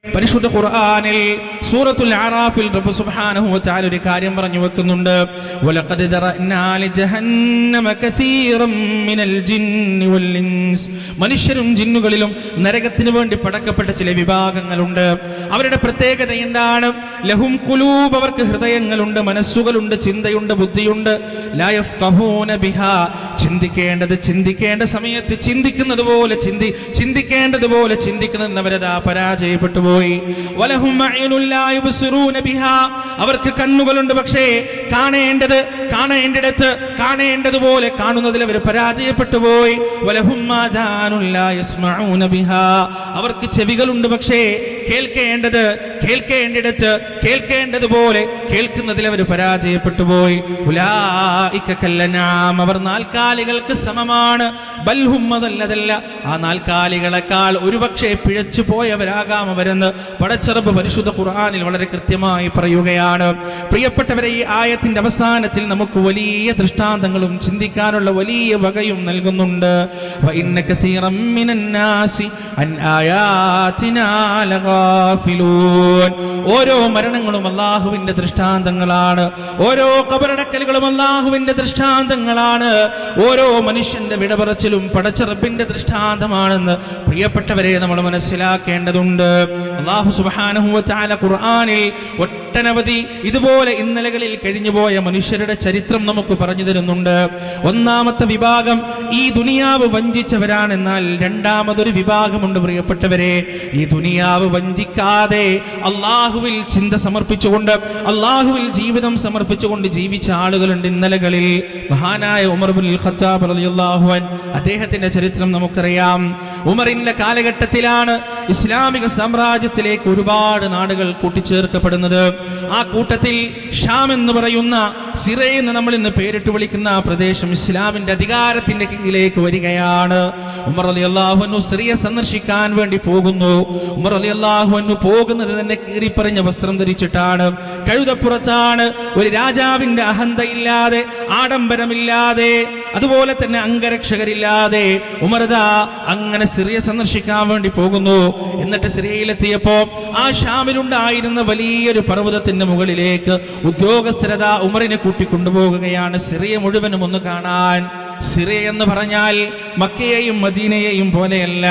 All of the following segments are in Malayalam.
പരിശുദ്ധ ഖുർആനിൽ സൂറത്തുൽ അറാഫിൽ റബ്ബ് സുബ്ഹാനഹു വ തആല ഒരു കാര്യം പറഞ്ഞു വെക്കുന്നുണ്ട്. വലഖദ് ദറഅനാ ലിജഹന്നമ കസീറൻ മിനൽ ജിന്നി വൽ ഇൻസ്. മനുഷ്യരും ജിന്നുകളിലും നരകത്തിന് വേണ്ടി പടക്കപ്പെട്ട ചില വിഭാഗങ്ങളുണ്ട്. അവരുടെ പ്രത്യേകത എന്താണ്? ലഹും ഖുലൂബ്, അവർക്ക് ഹൃദയങ്ങളുണ്ട്, മനസ്സുകളുണ്ട്, ചിന്തയുണ്ട്, ബുദ്ധിയുണ്ട്. ലാ യഫ്ഖഹൂന ബിഹാ, ചിന്തിക്കേണ്ട സമയത്ത് ചിന്തിക്കേണ്ടതുപോലെ ചിന്തിക്കുന്നവരതാ പരാജയപ്പെട്ടു പോയി. വലഹും അയ്നുൻ ലാ യുബ്സിറൂന ബിഹാ, അവർക്ക് കണ്ണുകളുണ്ട്, പക്ഷേ കാണേണ്ടതുപോലെ കാണുന്നതിൽ അവർ പരാജയപ്പെട്ടു പോയി. വലഹും ആദാനുൻ ലാ യസ്മഊന ബിഹാ, അവർക്ക് ചെവികളുണ്ട്, പക്ഷേ കേൾക്കേണ്ടതുപോലെ കേൾക്കുന്നതിൽ അവർ പരാജയപ്പെട്ടു പോയി. ഉലൈക കല്ലനാം, അവർ നാൽക്കാലികൾക്ക് സമമാണ്. ബൽഹും, അതല്ല, ആ നാൽക്കാലികളെക്കാൾ ഒരുപക്ഷെ പിഴച്ചു പോയവരാകാം അവരെന്ന് പടച്ചറബ് പരിശുദ്ധ ഖുർആനിൽ വളരെ കൃത്യമായി പറയുകയാണ്. പ്രിയപ്പെട്ടവരെ, ഈ ആയത്തിന്റെ അവസാനത്തിൽ നമുക്ക് വലിയ ദൃഷ്ടാന്തങ്ങളും ചിന്തിക്കാനുള്ള വലിയ വകയും നൽകുന്നുണ്ട്. വഇന്ന കസീറൻ മിനന്നാസി അൻ ആയാതിനാ ലഗാഫിലൂൻ. ഓരോ മരണങ്ങളും അല്ലാഹുവിന്റെ ദൃഷ്ടാന്തങ്ങളാണ്. ഓരോ ഖബറടക്കലുകളും അല്ലാഹുവിന്റെ ദൃഷ്ടാന്തങ്ങളാണ്. ഓരോ മനുഷ്യന്റെ വിടപറച്ചിലും പടച്ചറബിന്റെ ദൃഷ്ടാന്തമാണെന്ന് പ്രിയപ്പെട്ടവരെ നമ്മൾ മനസ്സിലാക്കേണ്ടതുണ്ട്. അല്ലാഹു സുബ്ഹാനഹു വ തആല ഖുർആനിൽ ഒട്ടനവധി ഇതുപോലെ ഇന്നലകളിൽ കഴിഞ്ഞുപോയ മനുഷ്യരുടെ ചരിത്രം നമുക്ക് പറഞ്ഞു തരുന്നുണ്ട്. ഒന്നാമത്തെ വിഭാഗം ഈ ദുനിയാവ് വഞ്ചിച്ചവരാണെന്നാൽ രണ്ടാമതൊരു വിഭാഗമുണ്ട് പ്രിയപ്പെട്ടവരെ. ഈ ദുനിയാവ് വഞ്ചിക്കാതെ അള്ളാഹുവിൽ ചിന്ത സമർപ്പിച്ചുകൊണ്ട്, അള്ളാഹുവിൽ ജീവിതം സമർപ്പിച്ചുകൊണ്ട് ജീവിച്ച ആളുകളുണ്ട് ഇന്നലകളിൽ. മഹാനായ ഉമർ ഇബ്നുൽ ഖത്താബ് റളിയല്ലാഹു അൻഹു, അദ്ദേഹത്തിന്റെ ചരിത്രം നമുക്കറിയാം. ഉമറിന്റെ കാലഘട്ടത്തിലാണ് ഇസ്ലാമിക സാമ്രാജ്യത്തിലേക്ക് ഒരുപാട് നാടുകൾ കൂട്ടിച്ചേർക്കപ്പെടുന്നത്. ആ കൂട്ടത്തിൽ ഷാം എന്ന് പറയുന്ന സിറ എന്ന് നമ്മൾ ഇന്ന് പേരിട്ട് വിളിക്കുന്ന ആ പ്രദേശം ഇസ്ലാമിന്റെ അധികാരത്തിന്റെ കീഴിലേക്ക് വരികയാണ്. ഉമർ റളിയല്ലാഹു അൻഹു സിറിയ സന്ദർശിക്കാൻ വേണ്ടി പോകുന്നു. ഉമർ റളിയല്ലാഹു അൻഹു പോകുന്നത് തന്നെ കീറിപ്പറിഞ്ഞ വസ്ത്രം ധരിച്ചിട്ടാണ്, കഴുതപ്പുറത്താണ്. ഒരു രാജാവിന്റെ അഹന്തയില്ലാതെ, ആഡംബരമില്ലാതെ, അതുപോലെ തന്നെ അംഗരക്ഷകരില്ലാതെ ഉമർദാ അങ്ങനെ സിറിയ സന്ദർശിക്കാൻ വേണ്ടി പോകുന്നു. എന്നിട്ട് സിറിയയിലെത്തിയപ്പോ ആ ഷാമിലുണ്ടായിരുന്ന വലിയൊരു പർവ്വതത്തിന്റെ മുകളിലേക്ക് ഉദ്യോഗസ്ഥരത ഉമറിനെ കൂട്ടിക്കൊണ്ടുപോകുകയാണ്, സിറിയ മുഴുവനും ഒന്ന് കാണാൻ. സിറിയ എന്ന് പറഞ്ഞാൽ മക്കയെയും മദീനയെയും പോലെയല്ല.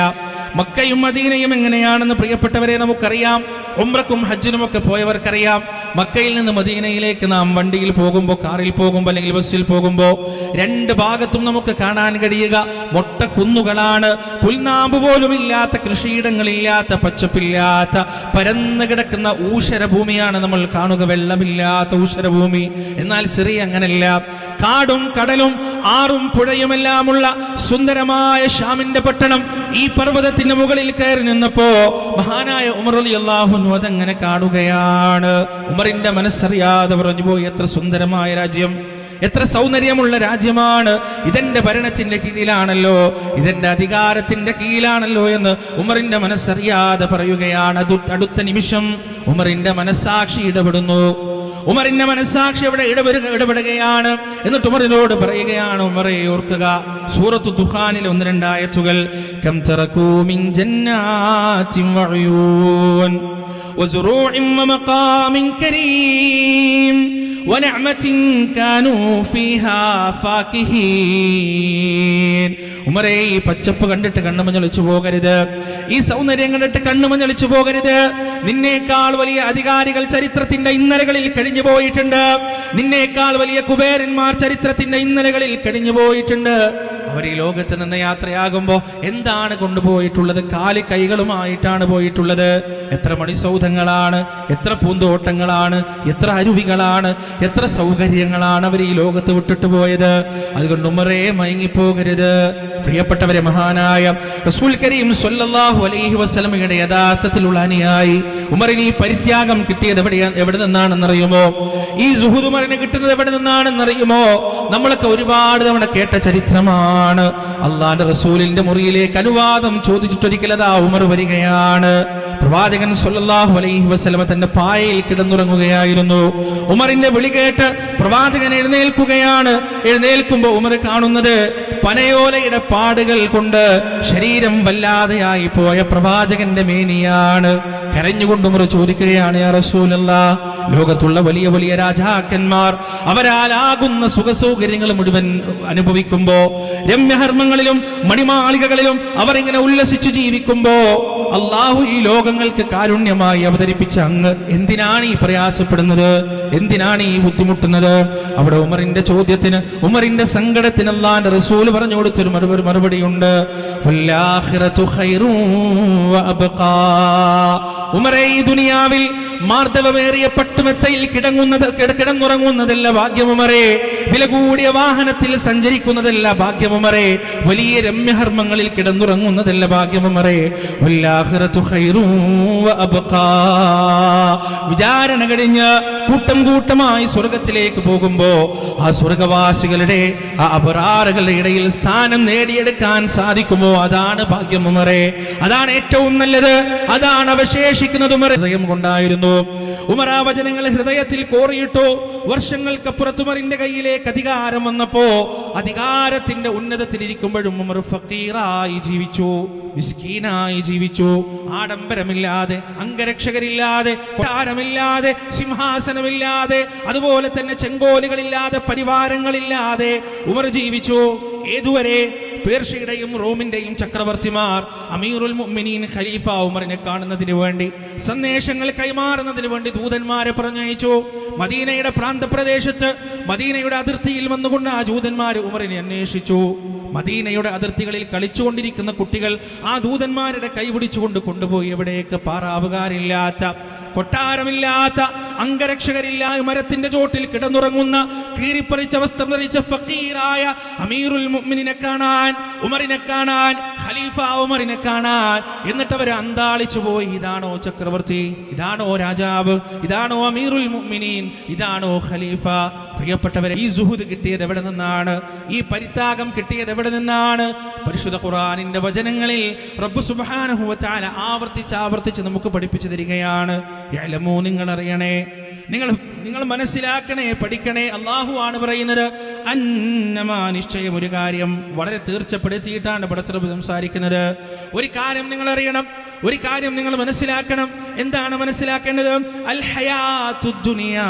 മക്കയും മദീനയും എങ്ങനെയാണെന്ന് പ്രിയപ്പെട്ടവരെ നമുക്കറിയാം. ഉംറക്കും ഹജ്ജിനും ഒക്കെ പോയവർക്കറിയാം. മക്കയിൽ നിന്ന് മദീനയിലേക്ക് നാം വണ്ടിയിൽ പോകുമ്പോൾ, കാറിൽ പോകുമ്പോൾ, അല്ലെങ്കിൽ ബസ്സിൽ പോകുമ്പോൾ രണ്ട് ഭാഗത്തും നമുക്ക് കാണാൻ കഴിയുക മൊട്ടക്കുന്നുകളാണ്. പുൽനാമ്പ് പോലും ഇല്ലാത്ത, കൃഷിയിടങ്ങളില്ലാത്ത, പച്ചപ്പില്ലാത്ത, പരന്നു കിടക്കുന്ന ഊഷരഭൂമിയാണ് നമ്മൾ കാണുക, വെള്ളമില്ലാത്ത ഊഷരഭൂമി. എന്നാൽ സിറിയ അങ്ങനല്ല. കാടും കടലും ആറും പുഴയുമെല്ലാമുള്ള സുന്ദരമായ ഷാമിന്റെ പട്ടണം. ഈ പർവ്വതത്തിന്റെ മുകളിൽ കയറി നിന്നപ്പോ മഹാനായ ഉമർ റളിയല്ലാഹു അൻഹു അതങ്ങനെ കാണുകയാണ്. ഉമറിന്റെ മനസ്സറിയാതെ പറഞ്ഞു പോയി, എത്ര സുന്ദരമായ രാജ്യം, എത്ര സൗന്ദര്യമുള്ള രാജ്യമാണ്, ഇതെന്റെ ഭരണത്തിന്റെ കീഴിലാണല്ലോ, ഇതെന്റെ അധികാരത്തിന്റെ കീഴിലാണല്ലോ എന്ന് ഉമറിന്റെ മനസ്സറിയാതെ പറയുകയാണ്. അടുത്ത നിമിഷം ഉമറിന്റെ മനസ്സാക്ഷി ഇടപെടുന്നു. ഉമറിന്റെ മനസ്സാക്ഷി അവിടെ ഇടപെടുകയാണ്. എന്നിട്ട് ഉമറിനോട് പറയുകയാണ്, ഉമറെ ഓർക്കുക, സൂറത്തു ദുഖാനിലെ 1-2 ആയത്തുകൾ. കം തറകൂ മിൻ ജന്നാത്തിൻ വഉയൂൻ വസുറൂഇൻ വമഖാമിൻ കരീം വനഅമത്തിൻ കാനൂ ഫീഹാ ഫാകിഹീൻ. ഉമറേ, ഈ പച്ചപ്പ് കണ്ടിട്ട് കണ്ണുമഞ്ഞളിച്ചു പോകരുത്, ഈ സൗന്ദര്യം കണ്ടിട്ട് കണ്ണുമഞ്ഞളിച്ചു പോകരുത്. നിന്നേക്കാൾ വലിയ അധികാരികൾ ചരിത്രത്തിന്റെ ഇന്നലകളിൽ കഴിഞ്ഞു പോയിട്ടുണ്ട്. നിന്നേക്കാൾ വലിയ കുബേരന്മാർ ചരിത്രത്തിന്റെ ഇന്നലകളിൽ കഴിഞ്ഞു പോയിട്ടുണ്ട്. അവർ ഈ ലോകത്ത് നിന്ന് യാത്രയാകുമ്പോൾ എന്താണ് കൊണ്ടുപോയിട്ടുള്ളത്? കാലി കൈകളുമായിട്ടാണ് പോയിട്ടുള്ളത്. എത്ര മണിസൗധങ്ങളാണ്, എത്ര പൂന്തോട്ടങ്ങളാണ്, എത്ര അരുവികളാണ്, എത്ര സൗകര്യങ്ങളാണ് അവർ ഈ ലോകത്ത് വിട്ടിട്ട് പോയത്. അതുകൊണ്ട് ഉമറേ മയങ്ങിപ്പോകരുത്. പ്രിയപ്പെട്ടവരെ, മഹാനായ റസൂൽ കരീം സ്വല്ലല്ലാഹു അലൈഹി വസല്ലമയുടെ യഥാർത്ഥത്തിലുള്ള അനുയായി ഉമറിന് ഈ പരിത്യാഗം കിട്ടിയത് എവിടെ നിന്നാണെന്നറിയുമോ? ഈ സുഹൂദ് ഉമറിന് കിട്ടുന്നത് എവിടെ നിന്നാണെന്നറിയുമോ? നമ്മളൊക്കെ ഒരുപാട് തവണ കേട്ട ചരിത്രമാണ്. അള്ളാന്റെ റസൂലിന്റെ മുറിയിലേക്ക് അനുവാദം ചോദിച്ചിട്ടൊരിക്കലതാ ഉമർ വരികയാണ്. പ്രവാചകൻ സല്ലല്ലാഹു അലൈഹി വസല്ലമ തന്റെ പായയിൽ കിടന്നുറങ്ങുകയായിരുന്നു. ഉമറിന്റെ വിളി കേട്ട് പ്രവാചകൻ എഴുന്നേൽക്കുകയാണ്. എഴുന്നേൽക്കുമ്പോൾ ഉമർ കാണുന്നത് പനയോലയുടെ പാടുകൾ കൊണ്ട് ശരീരം വല്ലാതെയായി പോയ പ്രവാചകന്റെ മേനിയാണ്. കരഞ്ഞുകൊണ്ട് ഉമർ ചോദിക്കുകയാണ്, യാ റസൂലല്ലാഹ്, ലോകത്തുള്ള വലിയ വലിയ രാജാക്കന്മാർ അവരാലാകുന്ന സുഖസൗകര്യങ്ങൾ മുഴുവൻ അനുഭവിക്കുമ്പോ, രമ്യഹർമ്മങ്ങളിലും മണിമാളികകളിലും അവർ ഇങ്ങനെ ഉല്ലസിച്ചു ജീവിക്കുമ്പോ, അള്ളാഹു ഈ ലോകങ്ങൾക്ക് കാരുണ്യമായി അവതരിപ്പിച്ച അങ്ങ് എന്തിനാണ് ഈ പ്രയാസപ്പെടുന്നത്? എന്തിനാണ് ഈ ബുദ്ധിമുട്ടുന്നത്? അവിടെ ഉമറിന്റെ ചോദ്യത്തിന്, ഉമറിന്റെ സങ്കടത്തിന് അല്ലാഹുവിന്റെ റസൂൽ പറഞ്ഞു കൊടുത്തൊരു മറുപടിയുണ്ട്. വല്ലാഖിറതു ഖൈറുൻ വഅബ്ഖാ. ഉമറേ, ഈ ദുനിയാവിൽ മാർദ്ദവമേറിയ പട്ടുമെത്തയിൽ കിടന്നുറങ്ങുന്നതല്ല ഭാഗ്യമുമറേ, വില കൂടിയ വാഹനത്തിൽ സഞ്ചരിക്കുന്നതല്ല ഭാഗ്യമുമറേ, വലിയ രമ്യഹർമ്മങ്ങളിൽ കിടന്നുറങ്ങുന്നതല്ല ഭാഗ്യമുമറേ. വല്ലാഖിറതു ഖൈറുൻ വഅബ്ഖാ. വിചാരണ കഴിഞ്ഞ് കൂട്ടം കൂട്ടമായി സ്വർഗത്തിലേക്ക് പോകുമ്പോ ആ സ്വർഗവാസികളുടെ, ആ അബ്റാറുകളുടെ ഇടയിൽ സ്ഥാനം നേടിയെടുക്കാൻ സാധിക്കുമോ? അതാണ് ഭാഗ്യമുമറേ, അതാണ് ഏറ്റവും നല്ലത്, അതാണ് അവശേഷിക്കുന്നത്. ഉമർ ഹൃദയം കൊണ്ടായിരുന്നു. ഉമർ ആ വചനങ്ങൾ ഹൃദയത്തിൽ കോറിയിട്ടു. വർഷങ്ങൾക്കപ്പുറത്ത് ഉമറിന്റെ കയ്യിലേക്ക് അധികാരം വന്നപ്പോ, അധികാരത്തിന്റെ ഉന്നതത്തിലിരിക്കുമ്പോഴും ഉമർ ഫഖീറായി ജീവിച്ചു, മിസ്കീനായി ജീവിച്ചു. ആഡംബരമില്ലാതെ, അംഗരക്ഷകരില്ലാതെ, കൊട്ടാരമില്ലാതെ, സിംഹാസനമില്ലാതെ, അതുപോലെ തന്നെ ചെങ്കോലുകളില്ലാതെ, പരിവാരങ്ങളില്ലാതെ ഉമർ ജീവിച്ചു. ഏതുവരെ? പേർഷ്യയുടെയും റോമിന്റെയും ചക്രവർത്തിമാർ അമീറുൽ മുഅ്മിനീൻ ഖലീഫ ഉമറിനെ കാണുന്നതിന് വേണ്ടി, സന്ദേശങ്ങൾ കൈമാറുന്നതിന് വേണ്ടി ദൂതന്മാരെ പറഞ്ഞയച്ചു. മദീനയുടെ പ്രാന്തപ്രദേശത്ത്, മദീനയുടെ അതിർത്തിയിൽ വന്നുകൊണ്ട് ആ ദൂതന്മാർ ഉമറിനെ അന്വേഷിച്ചു. മദീനയുടെ അതിർത്തികളിൽ കളിച്ചുകൊണ്ടിരിക്കുന്ന കുട്ടികൾ ആ ദൂതന്മാരുടെ കൈപിടിച്ചുകൊണ്ട് കൊണ്ടുപോയി എവിടേക്ക്? പാറാവുകാരില്ലാത്ത, കൊട്ടാരമില്ലാത്ത, അംഗരക്ഷകരില്ലായ മരത്തിന്റെ ചോട്ടിൽ കിടന്നുറങ്ങുന്ന, കീറിപ്പറിച്ച വസ്ത്രം ധരിച്ച ഫക്കീറായ അമീറുൽ മുഅ്മിനീനെ കാണാൻ, ഉമറിനെ കാണാൻ, ഖലീഫ ഉമറിനെ കാണാൻ. എന്നിട്ട് അവർ അന്താളിച്ചു പോയി. ഇതാണോ ചക്രവർത്തി? ഇതാണോ രാജാവ്? ഇതാണോ അമീറുൽ മുഅ്മിനീൻ? ഇതാണോ ഖലീഫ? പ്രിയപ്പെട്ടവരെ, ഈ സുഹുദ് കിട്ടിയത് എവിടെ നിന്നാണ്? ഈ പരിത്യാഗം കിട്ടിയത് എവിടെ നിന്നാണ്? പരിശുദ്ധ ഖുർആനിന്റെ വചനങ്ങളിൽ റബ്ബ് സുബ്ഹാനഹു വ തആല ആവർത്തിച്ച് നമുക്ക് പഠിപ്പിച്ചു തരികയാണ്. യഅലമൂ, നിങ്ങൾ അറിയണേ, നിങ്ങൾ മനസ്സിലാക്കണേ, പഠിക്കണേ. അല്ലാഹു ആണ് പറയുന്നത്, അന്നമാ, നിശ്ചയം ഒരു കാര്യം വളരെ തീർച്ചപ്പെടുത്തിയിട്ടാണ് പടച്ചറബ് സംസാരിക്കുന്നത്. ഒരു കാര്യം നിങ്ങൾ അറിയണം, ഒരു കാര്യം നിങ്ങൾ മനസ്സിലാക്കണം. എന്താണ് മനസ്സിലാക്കേണ്ടത്? അൽ ഹയാത്തുദ് ദുനിയാ,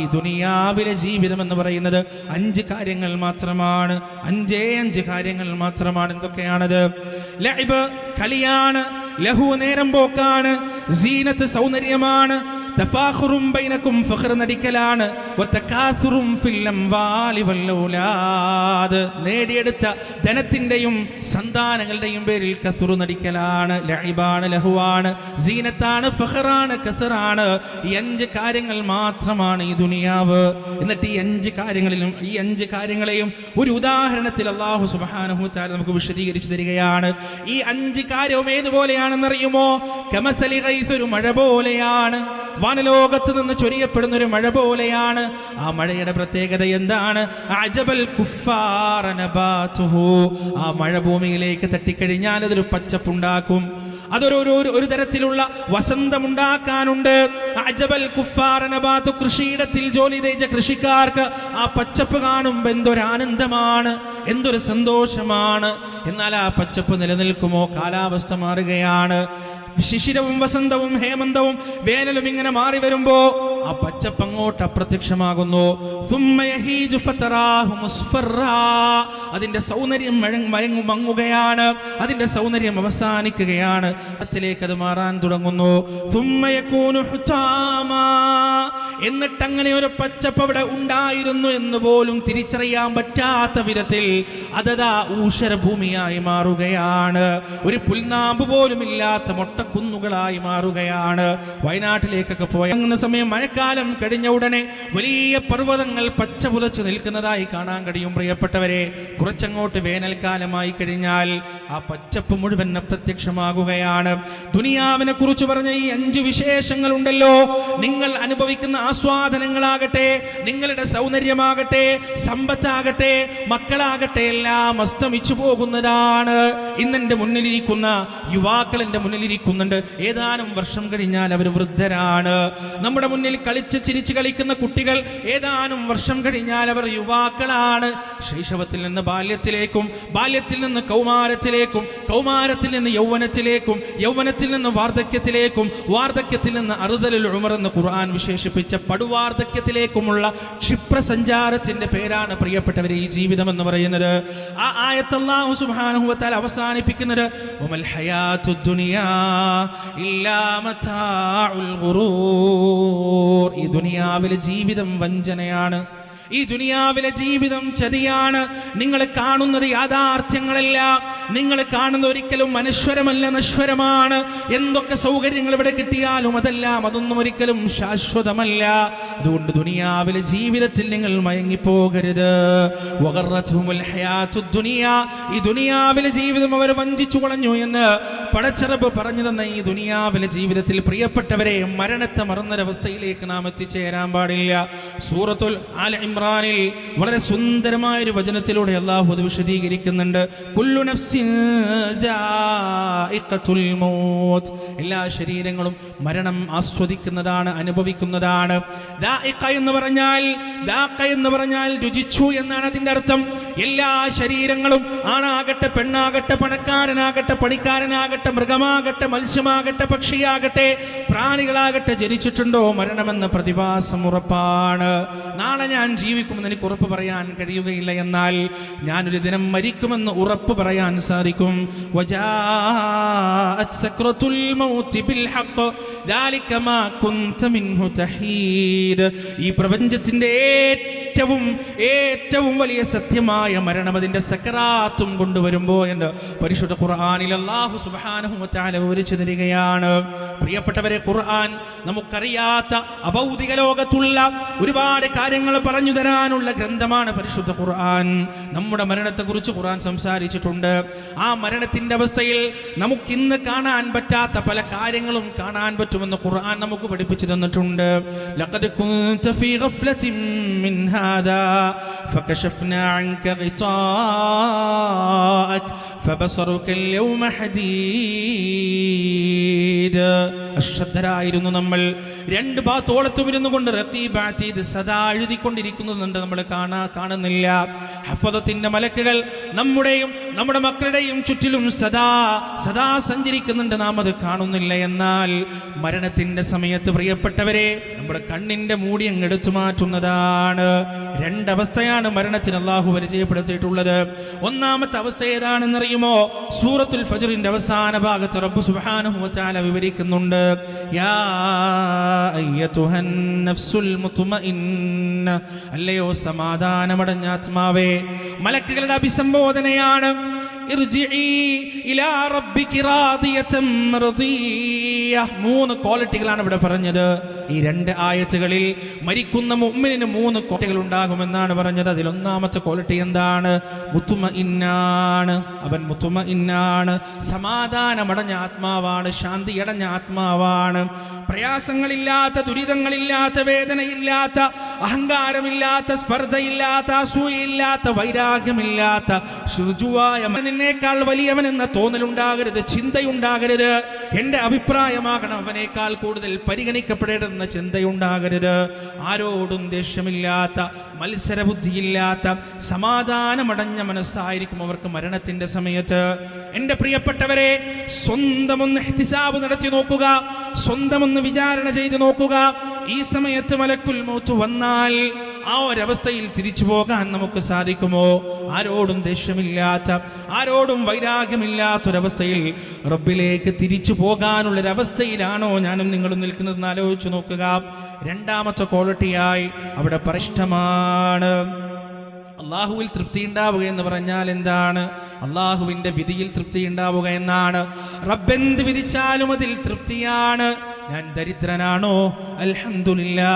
ഈ ദുനിയാവിലെ ജീവിതം എന്ന് പറയുന്നത് 5 കാര്യങ്ങൾ മാത്രമാണ്. 5 കാര്യങ്ങൾ മാത്രമാണ്. എന്തൊക്കെയാണത്? ലഇബ്, കളിയാണ്. ലഹു, നേരം പോക്കാണ്. സീനത്ത്, സൗന്ദര്യമാണ്. തഫാഖുറും ബൈനക്കും, ഫഖർ നടിക്കലാണ്. വതകാസുറും ഫിൽ അംവാലി വൽ ഔലാദ്, നേടിയെടുത്ത ധനത്തിന്റെയും സന്താനങ്ങളുടെയും പേരിൽ കസുറു നടിക്കലാണ്. ലഇബാണ്, ലഹുവാണ്, സീനത്താണ്, ഫഖറാണ്, കസറാണ്. ഈ 5 കാര്യങ്ങൾ മാത്രമാണ് ഈ ദുനിയാവ്. എന്നിട്ട് ഈ 5 കാര്യങ്ങളെയും ഒരു ഉദാഹരണത്തിൽ അല്ലാഹു സുബ്ഹാനഹു വ തആല നമുക്ക് വിശദീകരിച്ചു തരികയാണ്. ഈ 5 കാര്യവും ഏതുപോലെയാണെന്നറിയുമോ? കമസലി ഗൈസ്, ഒരു മഴ പോലെയാണ്. വാനലോകത്ത് നിന്ന് ചൊരിയപ്പെടുന്ന ഒരു മഴ പോലെയാണ്. ആ മഴയുടെ പ്രത്യേകത എന്താണ്? അജബൽ കുഫാറ നബാതുഹു, ആ മഴ ഭൂമിയിലേക്ക് തട്ടിക്കഴിഞ്ഞാൽ അതൊരു പച്ചപ്പുണ്ടാക്കും. അതൊരു തരത്തിലുള്ള വസന്തമുണ്ടാക്കാനുണ്ട്. അജബൽ കുഫാറ നബാതു, കൃഷിയിടത്തിൽ ജോലി ചെയ്ത കൃഷിക്കാർക്ക് ആ പച്ചപ്പ് കാണുമ്പോൾ എന്തൊരാനന്ദമാണ്, എന്തൊരു സന്തോഷമാണ്. എന്നാൽ ആ പച്ചപ്പ് നിലനിൽക്കുമോ? കാലാവസ്ഥ മാറുകയാണ്. ശിശിരവും വസന്തവും ഹേമന്തവും വേനലും ഇങ്ങനെ മാറി വരുമ്പോ ആ പച്ചപ്പ് അങ്ങോട്ട് അപ്രത്യക്ഷമാകുന്നു. അതിന്റെ സൗന്ദര്യം മങ്ങുകയാണ്, അതിന്റെ സൗന്ദര്യം അവസാനിക്കുകയാണ്. അതിലേക്ക് അത് മാറാൻ തുടങ്ങുന്നു. എന്നിട്ട് അങ്ങനെ ഒരു പച്ചപ്പ് അവിടെ ഉണ്ടായിരുന്നു എന്ന് പോലും തിരിച്ചറിയാൻ പറ്റാത്ത വിധത്തിൽ അതതാ ഊഷര ഭൂമിയായി മാറുകയാണ്. ഒരു പുൽനാമ്പ് പോലും ഇല്ലാത്ത മൊട്ടക്കുന്നുകളായി മാറുകയാണ്. വയനാട്ടിലേക്കൊക്കെ പോയ സമയം മഴക്കാലം കഴിഞ്ഞ ഉടനെ വലിയ പർവ്വതങ്ങൾ പച്ച പുതച്ചു നിൽക്കുന്നതായി കാണാൻ കഴിയും. പ്രിയപ്പെട്ടവരെ, കുറച്ചങ്ങോട്ട് വേനൽക്കാലമായി കഴിഞ്ഞാൽ ആ പച്ചപ്പ് മുഴുവൻ അപ്രത്യക്ഷമാകുകയാണ്. ദുനിയാവിനെ കുറിച്ച് പറഞ്ഞ ഈ 5 വിശേഷങ്ങൾ ഉണ്ടല്ലോ, നിങ്ങൾ അനുഭവിക്കുന്ന ആസ്വാദനങ്ങളാകട്ടെ, നിങ്ങളുടെ സൗന്ദര്യമാകട്ടെ, സമ്പത്താകട്ടെ, മക്കളാകട്ടെ, എല്ലാം അസ്തമിച്ചു പോകുന്നതാണ്. ഇന്നെൻ്റെ മുന്നിലിരിക്കുന്ന യുവാക്കൾ എൻ്റെ മുന്നിലിരിക്കുന്നുണ്ട്. ഏതാനും വർഷം കഴിഞ്ഞാൽ അവർ വൃദ്ധരാണ്. നമ്മുടെ മുന്നിൽ കളിച്ച് ചിരിച്ച് കളിക്കുന്ന കുട്ടികൾ ഏതാനും വർഷം കഴിഞ്ഞാൽ അവർ യുവാക്കളാണ്. ശൈശവത്തിൽ നിന്ന് ബാല്യത്തിലേക്കും, ബാല്യത്തിൽ നിന്ന് കൗമാരത്തിലേക്കും, കൗമാരത്തിൽ നിന്ന് യൗവനത്തിലേക്കും, യൗവനത്തിൽ നിന്ന് വാർദ്ധക്യത്തിലേക്കും, വാർദ്ധക്യത്തിൽ നിന്ന് അറുദലുൽ ഉമർ എന്ന് ഖുർആൻ വിശേഷിപ്പിച്ച പടുവാർദ്ധക്യത്തിലേക്കുമുള്ള ക്ഷിപ്രസഞ്ചാരത്തിന്റെ പേരാണ് പ്രിയപ്പെട്ടവരെ ഈ ജീവിതം എന്ന് പറയുന്നത്. ആ ആയത്ത് അല്ലാഹു സുബ്ഹാനഹു വ തആല അവസാനിപ്പിക്കുന്നത് വമൽ ഹയാത്തുദ് ദുനിയാ ഇല്ലാ മതാഉൽ ഗുറൂർ. ഈ ദുനിയാവിലെ ജീവിതം വഞ്ചനയാണ്. ഈ ദുനിയാവിലെ ജീവിതം ചതിയാണ്. നിങ്ങൾ കാണുന്നത് യാഥാർത്ഥ്യങ്ങളല്ല. നിങ്ങൾ കാണുന്ന ഒരിക്കലും അനശ്വരമല്ല, നശ്വരമാണ്. എന്തൊക്കെ സൗകര്യങ്ങൾ ഇവിടെ കിട്ടിയാലും അതൊന്നും ഒരിക്കലും ശാശ്വതമല്ല. അതുകൊണ്ട് ദുനിയാവിലെ ജീവിതത്തിൽ നിങ്ങൾ മയങ്ങിപ്പോകരുത്. വഗറത്തുഹുൽ ഹയാത്തുദ് ദുനിയാ. ഈ ദുനിയാവിലെ ജീവിതം അവർ വഞ്ചിച്ചു കളഞ്ഞു എന്ന് പടച്ചറബ് പറഞ്ഞു തന്ന ഈ ദുനിയാവിലെ ജീവിതത്തിൽ പ്രിയപ്പെട്ടവരെ മരണത്തെ മറന്നൊരവസ്ഥയിലേക്ക് നാം എത്തിച്ചേരാൻ പാടില്ല. സൂറത്തുൽ ആൽ ഇമ്രാനിൽ വളരെ സുന്ദരമായ ഒരു വചനത്തിലൂടെ അല്ലാഹു അത് വിശദീകരിക്കുന്നുണ്ട്. കുല്ലു നഫ്സിൻ ദാഇഖത്തുൽ മൗത്ത്. എല്ലാ ശരീരങ്ങളും മരണം ആസ്വദിക്കുന്നതാണ്, അനുഭവിക്കുന്നതാണ്. ദാഇഖ എന്ന് പറഞ്ഞാൽ രുചിച്ചു എന്നാണ് അതിന്റെ അർത്ഥം. എല്ലാ ശരീരങ്ങളും ആണാകട്ടെ പെണ്ണാകട്ടെ പണക്കാരനാകട്ടെ പണിക്കാരനാകട്ടെ മൃഗമാകട്ടെ മത്സ്യമാകട്ടെ പക്ഷിയാകട്ടെ പ്രാണികളാകട്ടെ ജനിച്ചിട്ടുണ്ടോ മരണമെന്ന പ്രതിഭാസം ഉറപ്പാണ്. നാളെ ഞാൻ ജീവിക്കുമെന്ന് എനിക്ക് ഉറപ്പ് പറയാൻ കഴിയുകയില്ല, എന്നാൽ ഞാനൊരു ദിനം മരിക്കുമെന്ന് ഉറപ്പ് പറയാൻ സാധിക്കും. വജാഅത് സക്രത്തുൽ മൗതി ബിൽ ഹഖ് ദാലിക മാ കുൻത മിൻഹു തഹീദ്. ഈ പ്രപഞ്ചത്തിന്റെ ഏറ്റവും വലിയ സത്യമായ മരണം അതിന്റെ സക്കറാത്തും കൊണ്ടുവരുമ്പോ എന്ന് പരിശുദ്ധ ഖുർആനിൽ അല്ലാഹു സുബ്ഹാനഹു വ തആല വിവരിച്ചു തരികയാണ്. പ്രിയപ്പെട്ടവരെ, ഖുർആൻ നമുക്കറിയാത്ത അഭൗതിക ലോകത്തുള്ള ഒരുപാട് കാര്യങ്ങൾ പറഞ്ഞു തരാനുള്ള ഗ്രന്ഥമാണ് പരിശുദ്ധ ഖുർആൻ. നമ്മുടെ മരണത്തെക്കുറിച്ച് ഖുർആൻ സംസാരിച്ചിട്ടുണ്ട്. ആ മരണത്തിന്റെ അവസ്ഥയിൽ നമുക്കിന്ന് കാണാൻ പറ്റാത്ത പല കാര്യങ്ങളും കാണാൻ പറ്റുമെന്ന് ഖുർആൻ നമുക്ക് പഠിപ്പിച്ചു തന്നിട്ടുണ്ട്. ലഖദ് കുൻത ഫീ ഗഫ്ലത്തിൻ മിൻ هذا فكشفنا عنك غطاءك فبصرك اليوم حديد. അശ്രദ്ധരായിരുന്നു നമ്മൾ. രണ്ട് ഭാഗത്തോളത്തും ഇരുന്നു കൊണ്ട് റഖീബ് അതീദ് സദാ എഴുതിക്കൊണ്ടിരിക്കുന്നുണ്ട്. നമ്മൾ കാണുന്നില്ല. ഹഫദത്തിന്റെ മലക്കുകൾ നമ്മുടെയും നമ്മുടെ മക്കളുടെയും ചുറ്റിലും സദാ സഞ്ചരിക്കുന്നുണ്ട്. നാം അത് കാണുന്നില്ല. എന്നാൽ മരണത്തിന്റെ സമയത്ത് പ്രിയപ്പെട്ടവരെ നമ്മുടെ കണ്ണിന്റെ മൂടി അങ്ങ് എടുത്തു മാറ്റുന്നതാണ്. രണ്ടവസ്ഥയാണ് മരണത്തിന് അല്ലാഹു പരിചയപ്പെടുത്തിയിട്ടുള്ളത്. ഒന്നാമത്തെ അവസ്ഥ ഏതാണെന്നറിയുമോ? സൂറത്തുൽ ഫജ്റിന്റെ അവസാന ഭാഗത്ത് റബ്ബ് സുബ്ഹാനഹു വ തആല വിവരിക്കുന്നുണ്ട്. യാ അയ്യതുഹൻ നഫ്സുൽ മുത്മഇന്ന. അല്ലയോ സമാധാനമടഞ്ഞ ആത്മാവേ. മലക്കുകളുടെ അഭിസംബോധനയാണ്. ഇർജിഇ ഇലാ റബ്ബികി റാദിയതൻ മർദിയ. 3 ക്വാളിറ്റികളാണ് ഇവിടെ പറഞ്ഞത്. ഈ 2 ആയത്തുകളിൽ മരിക്കുന്ന മുഅ്മിനിന് 3 ക്വാളിറ്റികൾ ഉണ്ടാകുമെന്നാണ് പറഞ്ഞത്. അതിൽ ഒന്നാമത്തെ ക്വാളിറ്റി എന്താണ്? മുത്മഇന്നാണ്. അവൻ മുത്മഇന്നാണ്, സമാധാനമടഞ്ഞ ആത്മാവാണ്, ശാന്തിയടഞ്ഞ ആത്മാവാണ്. പ്രയാസങ്ങളില്ലാത്ത, ദുരിതങ്ങളില്ലാത്ത, വേദനയില്ലാത്ത, അഹങ്കാരമില്ലാത്ത, സ്പർദ്ധയില്ലാത്ത, അസൂയയില്ലാത്ത, വൈരാഗ്യമില്ലാത്ത, ശുചുവായ നിന്നേക്കാൾ വലിയവൻ എന്ന തോന്നലുണ്ടാകരുത്, ചിന്തയുണ്ടാകരുത്. എൻ്റെ അഭിപ്രായമാകണം അവനേക്കാൾ കൂടുതൽ പരിഗണിക്കപ്പെടേണ്ടെന്ന ചിന്തയുണ്ടാകരുത്. ആരോടും ദേഷ്യമില്ലാത്ത, മത്സരബുദ്ധിയില്ലാത്ത, സമാധാനമടഞ്ഞ മനസ്സായിരിക്കും അവർക്ക് മരണത്തിന്റെ സമയത്ത്. എൻ്റെ പ്രിയപ്പെട്ടവരെ, സ്വന്തമൊന്ന് ഇഹ്തിസാബ് നടത്തി നോക്കുക, സ്വന്തമൊന്ന് വിചാരണ ചെയ്തു നോക്കുക. ഈ സമയത്ത് മലക്കുൽ മൗത്ത് വന്നാൽ ആ ഒരവസ്ഥയിൽ തിരിച്ചു പോകാൻ നമുക്ക് സാധിക്കുമോ? ആരോടും ദേഷ്യമില്ലാത്ത, ആരോടും വൈരാഗ്യമില്ലാത്തൊരവസ്ഥയിൽ റബ്ബിലേക്ക് തിരിച്ചു പോകാനുള്ളൊരവസ്ഥയിലാണോ ഞാനും നിങ്ങളും നിൽക്കുന്നതെന്ന് ആലോചിച്ച് നോക്കുക. രണ്ടാമത്തെ ക്വാളിറ്റിയായി അവിടെ പരിഷ്ടമാണ്. അള്ളാഹുവിൽ തൃപ്തി ഉണ്ടാവുക എന്ന് പറഞ്ഞാൽ എന്താണ്? അള്ളാഹുവിൻ്റെ വിധിയിൽ തൃപ്തി ഉണ്ടാവുക എന്നാണ്. റബ്ബെന്ത് വിധിച്ചാലും അതിൽ തൃപ്തിയാണ്. ഞാൻ ദരിദ്രനാണോ? അൽഹംദുലില്ലാ.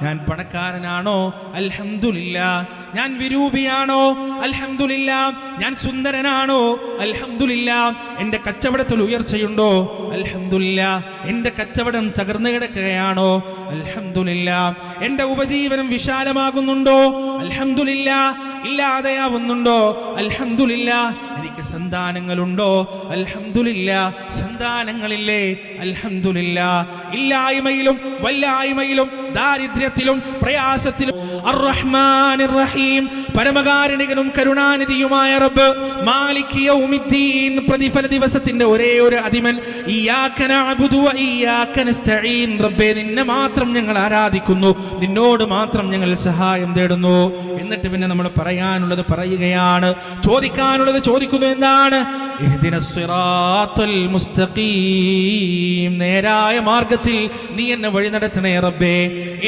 ഞാൻ പണക്കാരനാണോ? അൽഹംദുലില്ലാ. ഞാൻ വിരൂപിയാണോ? അൽഹംദുലില്ലാ. ഞാൻ സുന്ദരനാണോ? അൽഹംദുലില്ലാ. എൻ്റെ കച്ചവടത്തിൽ ഉയർച്ചയുണ്ടോ? അൽഹംദുലില്ലാ. എൻ്റെ കച്ചവടം തകർന്നു കിടക്കുകയാണോ? അൽഹംദുലില്ലാ. എൻ്റെ ഉപജീവനം വിശാലമാകുന്നുണ്ടോ? അൽഹംദുലില്ലാ. ഇല്ലാതെയാവുന്നുണ്ടോ? അൽഹംദുലില്ലാ. എനിക്ക് സന്താനങ്ങളുണ്ടോ? അൽഹംദുലില്ലാ. സന്താനങ്ങളില്ലേ? അൽഹംദുലില്ലാ. ഇല്ലായ്മയിലും വല്ലായ്മയിലും ദാരിദ്ര്യത്തിലും പ്രയാസത്തിലും അർ-റഹ്മാനിർ റഹീം, പരമകാരുണികനും കരുണാനിധിയുമായ റബ്ബ്, മാലിക് യൗമിദ്ദീൻ, പ്രതിഫല ദിവസത്തിന്റെ ഒരേ ഒരു അധിപൻ, ഇയ്യാക നഅ്ബുദു വ ഇയ്യാക നസ്തഈൻ, റബ്ബേ നിന്നെ മാത്രം ഞങ്ങൾ ആരാധിക്കുന്നു, നിന്നോട് മാത്രം ഞങ്ങൾ സഹായം തേടുന്നു. എന്നിട്ട് പിന്നെ നമ്മൾ പറയാനുള്ളത് പറയുകയാണ്, ചോദിക്കാനുള്ളത് ചോദിക്കുന്നു. എന്താണ്? ഇഹ്ദിനസ് സിറാത്തൽ മുസ്തഖീം, നേരായ മാർഗത്തിൽ നീ എന്നെ വഴി നടത്തണേ റബ്ബേ.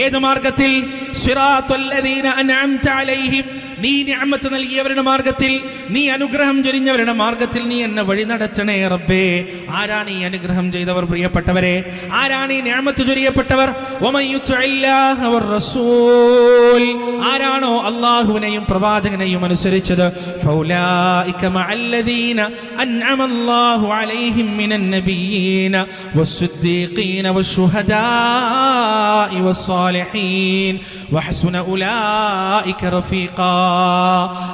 ഏത് മാർഗത്തിൽ? സിറാത്തൽ ലദീന അൻഅംത അലൈഹിം, നീ നിഅമത്ത് നൽകിയവരുടെ മാർഗത്തിൽ, നീ അനുഗ്രഹം ചൊരിഞ്ഞവരുടെ മാർഗത്തിൽ നീ എന്നെ വഴി നടത്തണേ റബ്ബേ. ആരാണ് ഈ അനുഗ്രഹം ചെയ്തവർ? പ്രിയപ്പെട്ടവരെ, ആരാണ് ഈ നിഅമത്ത് ചൊരിയപ്പെട്ടവർ? വമൻ യുത്ഇല്ലാഹ വറസൂൽ, ആരാണോ അല്ലാഹുവിനെയും പ്രവാചകനെയും അനുസരിച്ചത്, ഫൗലായിക മഅല്ലദീന അൻഅമല്ലാഹു അലൈഹിം മിനൻ നബിയ്യീന വസ്സിദ്ദീഖീന വശുഹദാഇ വസ്സാലിഹീൻ വഹസുന ഉലൈക റഫീഖാ.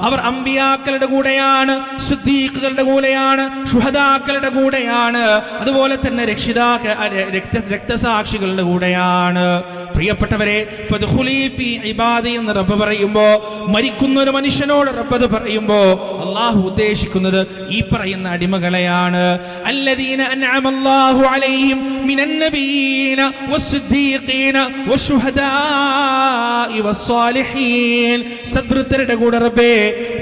അവർ അമ്പിയാക്കളുടെ കൂടെയാണ്, സിദ്ദീഖുകളുടെ കൂടെയാണ്, ശുഹദാക്കളുടെ കൂടെയാണ്, അതുപോലെ തന്നെ രക്തസാക്ഷികളുടെ കൂടെയാണ്. പ്രിയപ്പെട്ടവരെ, ഫദ്ഖുലി ഫീ ഇബാദി എന്ന് റബ്ബ് പറയുമ്പോ, മരിക്കുന്ന ഒരു മനുഷ്യനോട് റബ്ബ് അത് പറയുമ്പോ അല്ലാഹു ഉദ്ദേശിക്കുന്നത് ഈ പറയുന്ന അടിമകളെയാണ്. അല്ലദീന അൻഅമല്ലാഹു അലൈഹിം മിനൻ നബിയ്യീന വസ്സിദ്ദീഖീന വശുഹദാഇ വസ്സാലിഹീൻ, സദ്വൃത്തരുടെ കൂടെ റബ്ബേ,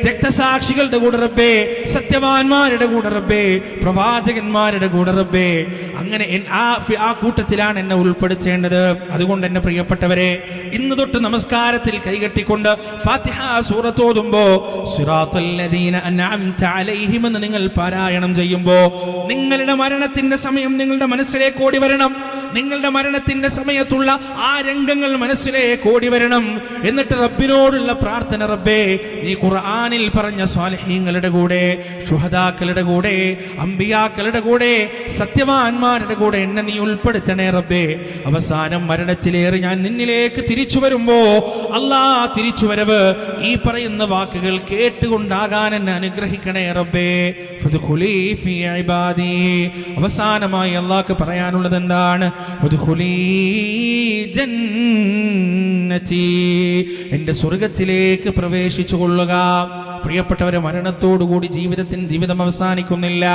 രക്തസാക്ഷികളുടെ കൂടെ റബ്ബേ, സത്യവാന്മാരുടെ കൂടെ റബ്ബേ, പ്രവാചകന്മാരുടെ കൂടെ റബ്ബേ. അങ്ങനെ ആ കൂട്ടത്തിലാണ് എന്നെ ഉൾപ്പെടുത്തേണ്ടത്. അതുകൊണ്ട് എന്നെ പ്രിയപ്പെട്ടവരെ, ഇന്ന് തൊട്ട് നമസ്കാരത്തിൽ കൈകെട്ടിക്കൊണ്ട് ഫാത്തിഹ സൂറത്ത് ഓതുമ്പോ സിറാത്തൽ ലദീന അൻഅംത അലൈഹിം എന്ന് നിങ്ങൾ പാരായണം ചെയ്യുമ്പോ, നിങ്ങളുടെ മരണത്തിന്റെ സമയം നിങ്ങളുടെ മനസ്സിലേക്ക് ഓടി വരണം. നിങ്ങളുടെ മരണത്തിന്റെ സമയത്തുള്ള ആ രംഗങ്ങൾ മനസ്സിലേക്ക് ഓടി വരണം. എന്നിട്ട് റബ്ബിനോടുള്ള പ്രാർത്ഥന, റബ്ബേ നീ ഖുർആനിൽ പറഞ്ഞ സ്വാലിഹീങ്ങളുടെ കൂടെ, ശുഹദാക്കളുടെ കൂടെ, അമ്പിയാക്കളുടെ കൂടെ, സത്യവാന്മാരുടെ കൂടെ എന്നെ നീ ഉൾപ്പെടുത്തണേ റബ്ബേ. അവസാനം മരണത്തിലേറി ഞാൻ നിന്നിലേക്ക് തിരിച്ചു വരുമ്പോ, അല്ലാ തിരിച്ചുവരവ് ഈ പറയുന്ന വാക്കുകൾ കേട്ടുകൊണ്ടാകാൻ എന്നെ അനുഗ്രഹിക്കണേ റബ്ബേ. ഫദ്ഖുലി ഫീ ഇബാദി. അവസാനമായി അല്ലാഹ്ക്ക് പറയാനുള്ളത് എന്താണ്? ഫദ്ഖുലി ജന്നതി, എന്റെ സ്വർഗത്തിലേക്ക് പ്രവേശിച്ചു കൊള്ളുക. പ്രിയപ്പെട്ടവരെ, മരണത്തോടുകൂടി ജീവിതം അവസാനിക്കുന്നില്ല.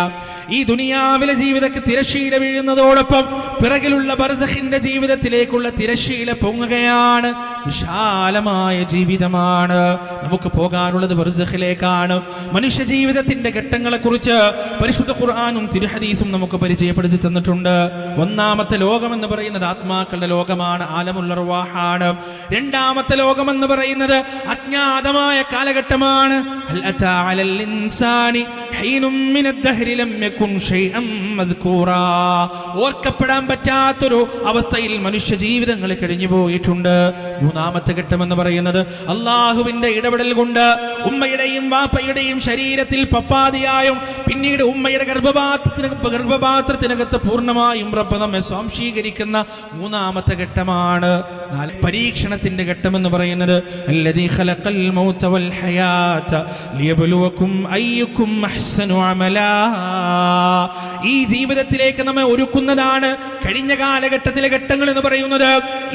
ഈ ദുനിയാവിലെ ജീവിതಕ್ಕೆ തിരശീല വീഴുന്നതോടൊപ്പം പിറകിലുള്ള ബർസഖിന്റെ ജീവിതത്തിലേക്കുള്ള തിരശീല പൊങ്ങുകയാണ്. വിശാലമായ ജീവിതമാണ് നമുക്ക് പോകാനുള്ളത്, ബർസഖിലേക്കാണ്. മനുഷ്യ ജീവിതത്തിന്റെ ഘട്ടങ്ങളെ കുറിച്ച് പരിശുദ്ധ ഖുർആനും തിരുഹദീസും നമുക്ക് പരിചയപ്പെടുത്തി തന്നിട്ടുണ്ട്. ഒന്നാമത്തെ ലോകം എന്ന് പറയുന്നത് ആത്മാക്കളുടെ ലോകമാണ്, ആലമുൽ അർവാഹാണ്. രണ്ടാമത്തെ ലോകം എന്ന് പറയുന്നത് അജ്ഞാതമായ കാലഘട്ടമാണ്. ഹൽ അതാ അലൽ ഇൻസാനി ഹീനും മിനദ് ദഹ്രി ലം യകുൻ ഷൈഅൻ മദ്കൂറാ, ഓർക്കപ്പെടാൻ പറ്റാത്തൊരു അവസ്ഥയിൽ മനുഷ്യ ജീവിതങ്ങൾ കഴിഞ്ഞു പോയിട്ടുണ്ട്. മൂന്നാമത്തെ ഘട്ടം എന്ന് പറയുന്നത് അള്ളാഹുവിന്റെ ഇടപെടൽ കൊണ്ട് ഉമ്മയുടെയും വാപ്പയുടെയും ശരീരത്തിൽ പപ്പാതിയായും പിന്നീട് ഉമ്മയുടെ ഗർഭപാത്രത്തിനകത്ത് പൂർണ്ണമായും റബ്ബ് നമ്മെ സ്വാംശീകരിക്കുന്ന മൂന്നാമത്തെ ഘട്ടമാണ്. പരീക്ഷണത്തിന്റെ ഘട്ടം എന്ന് പറയുന്നത് അല്ലദീ ഖലഖൽ മൗത വൽ ഹയാത ലിയബ്ലുവകും അയ്യുക്കും അഹ്സനു അമലാ. ഈ ജീവിതത്തിലേക്ക് നമ്മെ ഒരുക്കുന്നതാണ് കഴിഞ്ഞ കാലഘട്ടത്തിലെ ഘട്ടങ്ങൾ എന്ന് പറയുന്നത്.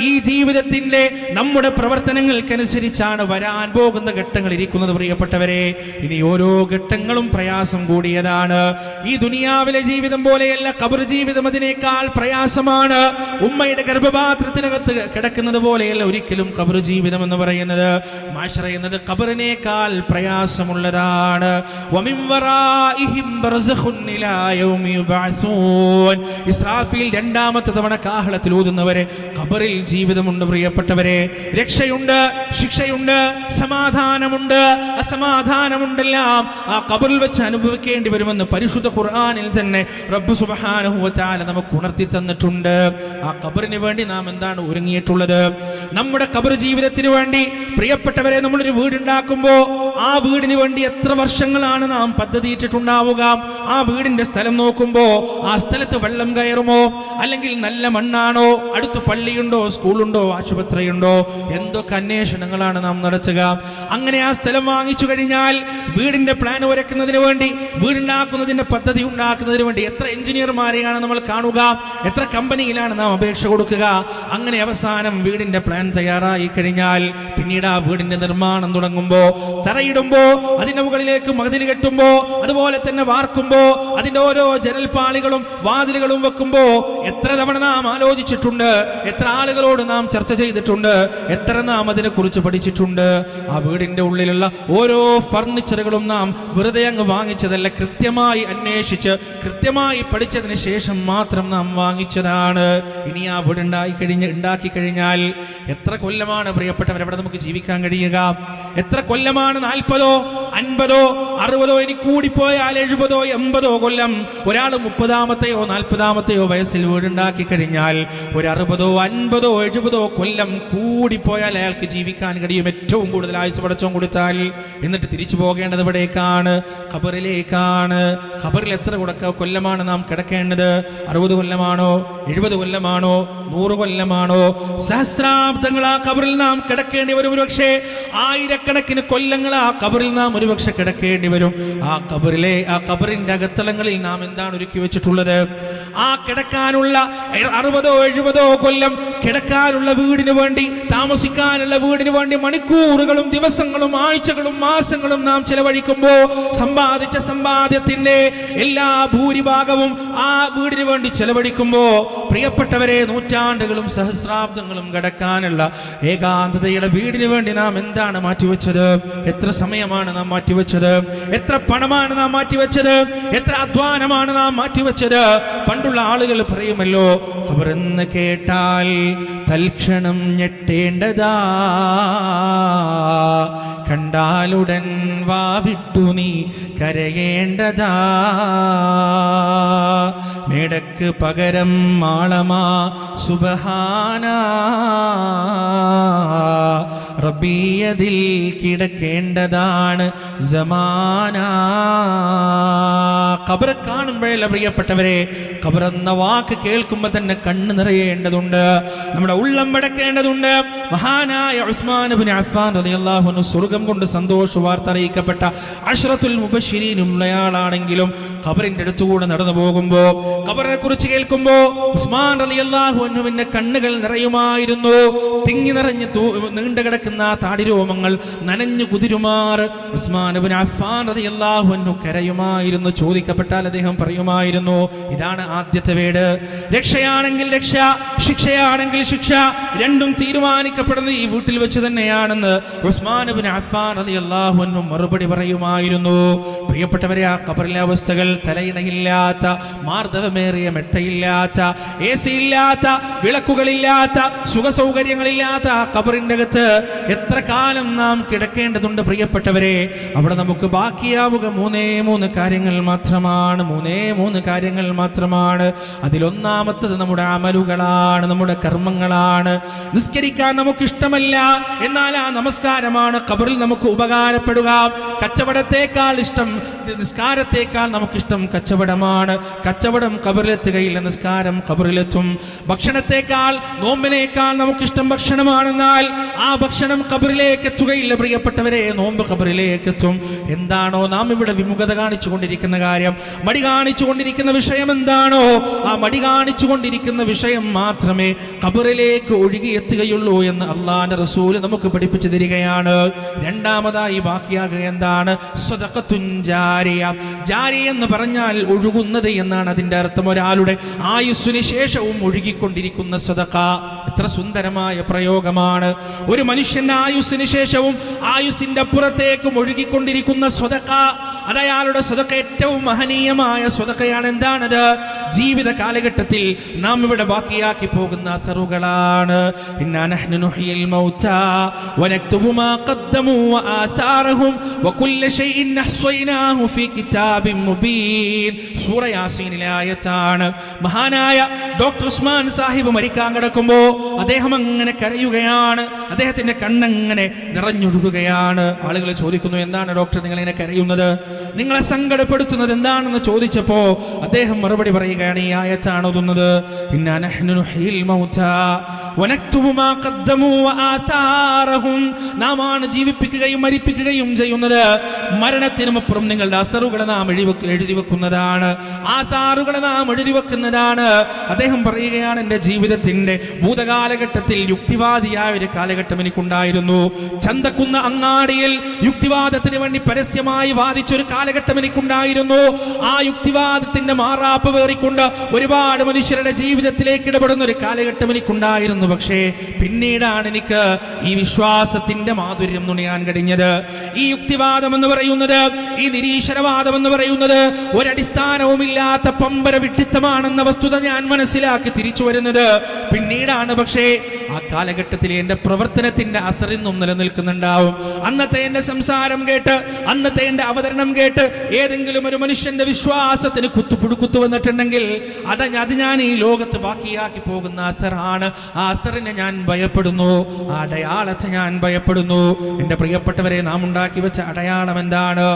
ഈ ജീവിതത്തിന്റെ നമ്മുടെ പ്രവർത്തനങ്ങൾക്കനുസരിച്ചാണ് വരാൻ പോകുന്ന ഘട്ടങ്ങൾ ഇരിക്കുന്നത്. പ്രിയപ്പെട്ടവരെ, ഇനി ഓരോ ഘട്ടങ്ങളും പ്രയാസം കൂടിയതാണ്. ഈ ദുനിയാവിലെ ജീവിതം പോലെയല്ല ഖബർ ജീവിതം, അതിനേക്കാൾ പ്രയാസമാണ്. ഉമ്മയുടെ ഗർഭപാത്രത്തിനകത്ത് കിടക്കുന്നത് പോലെയല്ല ഒരിക്കലും ഖബർ ജീവിതം എന്ന് പറയുന്നത്. മാശറ എന്നത് ഖബറിനേക്കാൾ പ്രയാസമുള്ളതാണ്. വമിൻ വറാഇഹിം ബർസഖുൻ ഇലാ യൗമി യുബഅസൂൻ. ഇസ്രാഫീൽ രണ്ടാമത്തെ തവണ കാഹളത്തിൽ ഊതുന്നവരെ ഖബറിൽ ജീവിതമുണ്ട്. പ്രിയപ്പെട്ടവരെ, രക്ഷയുണ്ട്, ശിക്ഷയുണ്ട്, സമാധാനമുണ്ട്, അസമാധാനമുണ്ടെല്ലാം ആ ഖബറിൽ വെച്ച് അനുഭവിക്കേണ്ടി വരുമെന്ന് പരിശുദ്ധ ഖുർആനിൽ തന്നെ റബ്ബ് സുബ്ഹാനഹു വ തആല നമുക്ക് ഉണർത്തി തന്നിട്ടുണ്ട്. ആ ഖബറിന് വേണ്ടി നാം എന്താണ് ഒരുങ്ങിയിട്ടുള്ളത്? നമ്മുടെ ഖബർ ജീവിതത്തിന് വേണ്ടി പ്രിയപ്പെട്ടവരെ, നമ്മളൊരു വീടുണ്ടാക്കുമ്പോൾ ആ വീടിന് വേണ്ടി എത്ര വർഷങ്ങളാണ് നാം പദ്ധതിയിട്ടിട്ടുണ്ടാവുക. ആ വീടിന്റെ സ്ഥലം നോക്കുമ്പോ ആ സ്ഥലത്ത് വെള്ളം കയറുമോ, അല്ലെങ്കിൽ നല്ല മണ്ണാണോ, അടുത്ത് പള്ളിയുണ്ടോ, സ്കൂളുണ്ടോ, ആശുപത്രിയുണ്ടോ, എന്തൊക്കെ അന്വേഷണങ്ങളാണ് നാം നടത്തുക. അങ്ങനെ ആ സ്ഥലം വാങ്ങിച്ചു കഴിഞ്ഞാൽ വീടിന്റെ പ്ലാൻ വരയ്ക്കുന്നതിന് വേണ്ടി, വീടുണ്ടാക്കുന്നതിന്റെ പദ്ധതി ഉണ്ടാക്കുന്നതിന് വേണ്ടി എത്ര എഞ്ചിനീയർമാരെയാണ് നമ്മൾ കാണുക, എത്ര കമ്പനിയിലാണ് നാം അപേക്ഷ കൊടുക്കുക. അങ്ങനെ അവസാനം വീടിന്റെ പ്ലാൻ തയ്യാറായി കഴിഞ്ഞാൽ പിന്നീട് ആ വീടിന്റെ നിർമ്മാണം തുടങ്ങുമ്പോ, തറയിടുമ്പോ, അതിന്റെ മുകളിലേക്ക് മതിൽ കെട്ടുമ്പോ, അതുപോലെ തന്നെ വാർക്കുമ്പോ, അതിന്റെ ഓരോ ജനൽപ്പാളികളും വാതിലുകളും വെക്കുമ്പോ എത്ര തവണ നാം ആലോചിച്ചിട്ടുണ്ട്, എത്ര ആളുകളോട് നാം ചർച്ച ചെയ്തിട്ടുണ്ട്, എത്ര നാം അതിനെ കുറിച്ച് പഠിച്ചിട്ടുണ്ട്. ആ വീടിന്റെ ഉള്ളിലുള്ള ഓരോ ഫർണിച്ചറുകളും നാം വെറുതെ അങ്ങ് വാങ്ങിച്ചതല്ല, കൃത്യമായി അന്വേഷിച്ച് കൃത്യമായി പഠിച്ചതിന് ശേഷം മാത്രം നാം വാങ്ങിച്ചതാണ്. ഇനി ആ വീട് ഉണ്ടാക്കി കഴിഞ്ഞാൽ എത്ര കൊല്ലമാണ് പ്രിയപ്പെട്ടവർ അവിടെ നമുക്ക് ജീവിക്കാൻ കഴിയുക? എത്ര കൊല്ലമാണ്? 40, 50, 60, ഇനി കൂടിപ്പോയാൽ 70, 80 കൊല്ലം. ഒരാൾ 30-ാമത്തെയോ 40-ാമത്തെയോ വയസ്സിൽ വീടുണ്ടാക്കി കഴിഞ്ഞാൽ ഒരു 60, 50, 70 കൊല്ലം കൂടിപ്പോയാൽ അയാൾക്ക് ജീവിക്കാൻ കഴിയും. ഏറ്റവും കൂടുതൽ ആയുസ് പടച്ചോൻ കൊടുത്താൽ. എന്നിട്ട് തിരിച്ചു പോകേണ്ടത് എവിടേക്കാണ്? ഖബറിലേക്കാണ്. ഖബറിൽ എത്ര കൊല്ലമാണ് നാം കിടക്കേണ്ടത്? 60 കൊല്ലമാണോ, 70 കൊല്ലമാണോ, 100 കൊല്ലമാണോ? സഹസ്രാബ്ദങ്ങൾ ആ ഖബറിൽ നാം കിടക്കേണ്ടി വരും. ഒരുപക്ഷെ ആയിരക്കണക്കിന് കൊല്ലങ്ങൾ ആ ഖബറിൽ നാം ഒരുപക്ഷെ കിടക്കേണ്ടി വരും. ആ ഖബറിന്റെ അകത്തളങ്ങളിൽ നാം എന്താണ് ഒരുക്കി വെച്ചിട്ടുള്ളത്? ആ കിടക്കാനുള്ള 60, 70 കൊല്ലം കിടക്കാനുള്ള വീടിന് വേണ്ടി, താമസിക്കാനുള്ള വീടിന് വേണ്ടി മണിക്കൂറുകളും ദിവസങ്ങളും ആഴ്ചകളും മാസങ്ങളും നാം ചെലവഴിക്കുമ്പോ സമ്പാദിച്ച സമ്പാദ്യത്തിന്റെ എല്ലാ ഭൂരിഭാഗവും ആ വീടിന് വേണ്ടി ചെലവഴിക്കുമ്പോ പ്രിയപ്പെട്ടവരെ, നൂറ്റാണ്ടുകളും സഹസ്രാബ്ദങ്ങളും കിടക്കാനുള്ള ഏകാന്തതയുടെ വീടിന് വേണ്ടി നാം എന്താണ് മാറ്റിവെച്ചത്? എത്ര സമയമാണ് നാം മാറ്റിവെച്ചത്? എത്ര പണമാണ് നാം മാറ്റിവെച്ചത്? എത്ര അധ്വാനമാണ് നാം മാറ്റിവെച്ചത്? പണ്ടുള്ള ആളുകൾ പറയുമല്ലോ, ഖബറെന്ന് കേട്ടാൽ തൽക്ഷണം ഞെട്ടേണ്ടതാ, കണ്ടാലുടൻ വാവിട്ടു നീ കരയേണ്ടതാ, മേടക്ക് പകരം മാളമാ സുബ്ഹാന റബ്ബിയതിൽ കിടക്കേണ്ടതാണ് സമാന. ഖബർ കാണുമ്പോഴല്ല പ്രിയപ്പെട്ടവരെ, ഖബർ എന്ന വാക്ക് കേൾക്കുമ്പോൾ തന്നെ കണ്ണ് നിറയേണ്ടതുണ്ട്, നമ്മുടെ ഉള്ളം അടക്കേണ്ടതുണ്ട്. മഹാനായ ഉസ്മാൻ ഇബ്നു അഫ്ഫാൻ റളിയല്ലാഹു അൻഹു സ്വർഗ്ഗം കൊണ്ട് സന്തോഷ വാർത്ത അറിയിക്കപ്പെട്ട അശ്റത്തുൽ മുബശ്ശിരീനുള്ളയാളാണെങ്കിലും ഖബറിന്റെ അടുത്തുകൂടെ നടന്നു പോകുമ്പോ, ഖബറിനെ കുറിച്ച് കേൾക്കുമ്പോ ഉസ്മാൻ റളിയല്ലാഹു അൻഹുവിന്റെ കണ്ണുകൾ നിറയുമായിരുന്നു. തിങ്ങി നിറഞ്ഞ് നീണ്ടു കിടക്കുന്ന താടിരോമങ്ങൾ നനഞ്ഞു കുതിരുമാർ ഉസ്മാൻ ഇബ്നു അഫ്ഫാൻ റളിയല്ലാഹു അൻഹു കരയുമായിരുന്നു. ചോദിക്കപ്പെട്ടാൽ അദ്ദേഹം പറയുമായിരുന്നു, ഇതാണ് ആദ്യത്തെ വീട്. രക്ഷയാണെങ്കിൽ രക്ഷ, ശിക്ഷയാണെങ്കിൽ ശിക്ഷ, രണ്ടും തീരുമാനിക്കപ്പെടുന്നത് ഈ വീട്ടിൽ വെച്ച് തന്നെയാണെന്ന് ഉസ്മാൻ ഇബ്നു അഫ്ഫാൻ റളിയല്ലാഹു അൻഹു മറുപടി പറയുമായിരുന്നു. പ്രിയപ്പെട്ടവരെ, ആ ഖബറിലെ അവസ്ഥകൾ, തലയിണയില്ലാത്ത, മാർദ്ദവമേറിയ മെട്ടയില്ലാത്ത, AC ഇല്ലാത്ത, വിളക്കുകളില്ലാത്ത, സുഖസൗകര്യങ്ങളില്ലാത്ത ആ ഖബറിന്റെ അകത്ത് എത്ര കാലം നാം കിടക്കേണ്ടതുണ്ട് പ്രിയപ്പെട്ടവരെ? അവിടെ നമുക്ക് ബാക്കിയാവുക 3 കാര്യങ്ങൾ മാത്രമാണ്. 3 കാര്യങ്ങൾ മാത്രമാണ്. അതിലൊന്നാമത്തത് നമ്മുടെ അമലുകളാണ്, നമ്മുടെ കർമ്മങ്ങളാണ്. നിസ്കരിക്കാൻ നമുക്ക് ഇഷ്ടമല്ല, എന്നാൽ ആ നമസ്കാരമാണ് ഖബറിൽ നമുക്ക് ഉപകാരപ്പെടുക. കച്ചവടത്തേക്കാൾ ഇഷ്ടം, നിസ്കാരത്തേക്കാൾ നമുക്കിഷ്ടം കച്ചവടമാണ്. കച്ചവടം ഖബറിലെത്തുകയില്ല, നിസ്കാരം ഖബറിലെത്തും. ഭക്ഷണത്തേക്കാൾ, നോമ്പിനേക്കാൾ നമുക്കിഷ്ടം ഭക്ഷണമാണെന്നാൽ ആ ഭക്ഷണം ഖബറിലേക്ക് എത്തുകയില്ല പ്രിയപ്പെട്ടവരെ, നോമ്പ് ഖബറിലേക്ക് എത്തും. എന്താണോ നാം ഇവിടെ വിമുഖത കാണിച്ചു കൊണ്ടിരിക്കുന്ന കാര്യം, മടി കാണിച്ചു കൊണ്ടിരിക്കുന്ന വിഷയം എന്താണോ, ആ മടി കാണിച്ചു കൊണ്ടിരിക്കുന്ന വിഷയം മാത്രമേ ഖബറിലേക്ക് ഒഴുകിയെത്തുകയുള്ളൂ എന്ന് അല്ലാഹുവിന്റെ റസൂൽ നമുക്ക് പഠിപ്പിച്ചു തരികയാണ്. രണ്ടാമതായി ബാക്കിയാകുക എന്താണ്? സ്വദഖത്തുൻ ജാരിയ. ജാരി എന്ന് പറഞ്ഞാൽ ഒഴുകുന്നത് എന്നാണ് അതിന്റെ അർത്ഥം. ഒരാളുടെ ആയുസ്സിന് ശേഷവും ഒഴുകിക്കൊണ്ടിരിക്കുന്ന സ്വദഖ. എത്ര സുന്ദരമായ പ്രയോഗമാണ്! ഒരു മനുഷ്യന്റെ ആയുസ്സിന് ശേഷവും ആയുസ്സിന്റെ അപ്പുറത്തേക്കും ഒഴുകിക്കൊണ്ടിരിക്കുന്ന സ്വദഖ. അത് അയാളുടെ സ്വതക്ക ഏറ്റവും മഹനീയമായ സ്വതക്കയാണ്. എന്താണത്? ജീവിത കാലഘട്ടത്തിൽ നാം ഇവിടെ ബാക്കിയാക്കി പോകുന്ന അഥറുകളാണ്. ഇന്നാ നഹ്നു നുഹ്യിൽ മൗതാ വനക്തുബു മാ ഖദ്ദമു വആഥാറഹും വകുല്ല ശൈഇൻ അഹ്സൈനാഹു ഫീ കിതാബിൻ മുബീൻ. സൂറ യാസീനിലെ ആയത്താണ്. മഹാനായ ഡോക്ടർ ഉസ്മാൻ സാഹിബ് മരിക്കാൻ കിടക്കുമ്പോൾ അദ്ദേഹം അങ്ങനെ കരയുകയാണ്. അദ്ദേഹത്തിന്റെ കണ്ണങ്ങനെ നിറഞ്ഞൊഴുകുകയാണ്. ആളുകൾ ചോദിക്കുന്നു, എന്താണ് ഡോക്ടർ നിങ്ങൾ ഇങ്ങനെ കരയുന്നത്, നിങ്ങളെ സങ്കടപ്പെടുത്തുന്നത് എന്താണെന്ന് ചോദിച്ചപ്പോ അദ്ദേഹം മറുപടി പറയുകയാണ്, ഈ ആയത്താണ് ഓതുന്നത്. ഇന്നാ നഹ്നു നുഹ്യിൽ മൗതാ വനക്തുബു മാ ഖദ്ദമു വആഥാറഹും. നാമാണ് ജീവിപ്പിക്കുകയും മരിപ്പിക്കുകയും ചെയ്യുന്നത്. മരണത്തിനുമപ്പുറം നിങ്ങളുടെ അസറുകളെ നാം എഴുതി വെക്കുന്നതാണ്, ആഥാറുകളെ നാം എഴുതി വെക്കുന്നതാണ്. അദ്ദേഹം പറയുകയാണ്, എൻ്റെ ജീവിതത്തിന്റെ ഭൂതകാലഘട്ടത്തിൽ യുക്തിവാദിയായ ഒരു കാലഘട്ടം എനിക്കുണ്ടായിരുന്നു. ചന്തക്കുന്ന അങ്ങാടിയിൽ യുക്തിവാദത്തിന് വേണ്ടി പരസ്യമായി വാദിച്ചൊരു കാലഘട്ടം എനിക്കുണ്ടായിരുന്നു. ആ യുക്തിവാദത്തിന്റെ മാറാപ്പ് വേറിക്കൊണ്ട് ഒരുപാട് മനുഷ്യരുടെ ജീവിതത്തിലേക്ക് ഇടപെടുന്ന ഒരു കാലഘട്ടം എനിക്കുണ്ടായിരുന്നു. പക്ഷേ പിന്നീടാണ് എനിക്ക് ഈ വിശ്വാസത്തിന്റെ മാധുര്യം നുണയാൻ കഴിഞ്ഞത്. ഈ യുക്തിവാദം എന്ന് പറയുന്നത്, ഈ നിരീശ്വരവാദം എന്ന് പറയുന്നത് ഒരടിസ്ഥാനവുമില്ലാത്ത പമ്പര വിഡ്ഢിത്തമാണെന്ന വസ്തുത ഞാൻ മനസ്സിലാക്കി തിരിച്ചു വരുന്നത് പിന്നീടാണ്. പക്ഷേ ആ കാലഘട്ടത്തിൽ എന്റെ പ്രവർത്തനത്തിന്റെ അത്തറിന്നും നിലനിൽക്കുന്നുണ്ടാവും. അന്നത്തെ എന്റെ സംസാരം കേട്ട്, അന്നത്തെ എന്റെ അവതരണം കേട്ട് ഏതെങ്കിലും ഒരു മനുഷ്യന്റെ വിശ്വാസത്തിന് കുത്തു വന്നിട്ടുണ്ടെങ്കിൽ അത് ഞാൻ ഈ ലോകത്ത് ബാക്കിയാക്കി പോകുന്ന അത്തറാണ്. ആ അത്തറിനെ ഞാൻ ഭയപ്പെടുന്നു, ആ അടയാളത്തെ ഞാൻ ഭയപ്പെടുന്നു. എന്റെ പ്രിയപ്പെട്ടവരെ, നാം ഉണ്ടാക്കി വെച്ച അടയാളം എന്താണ്?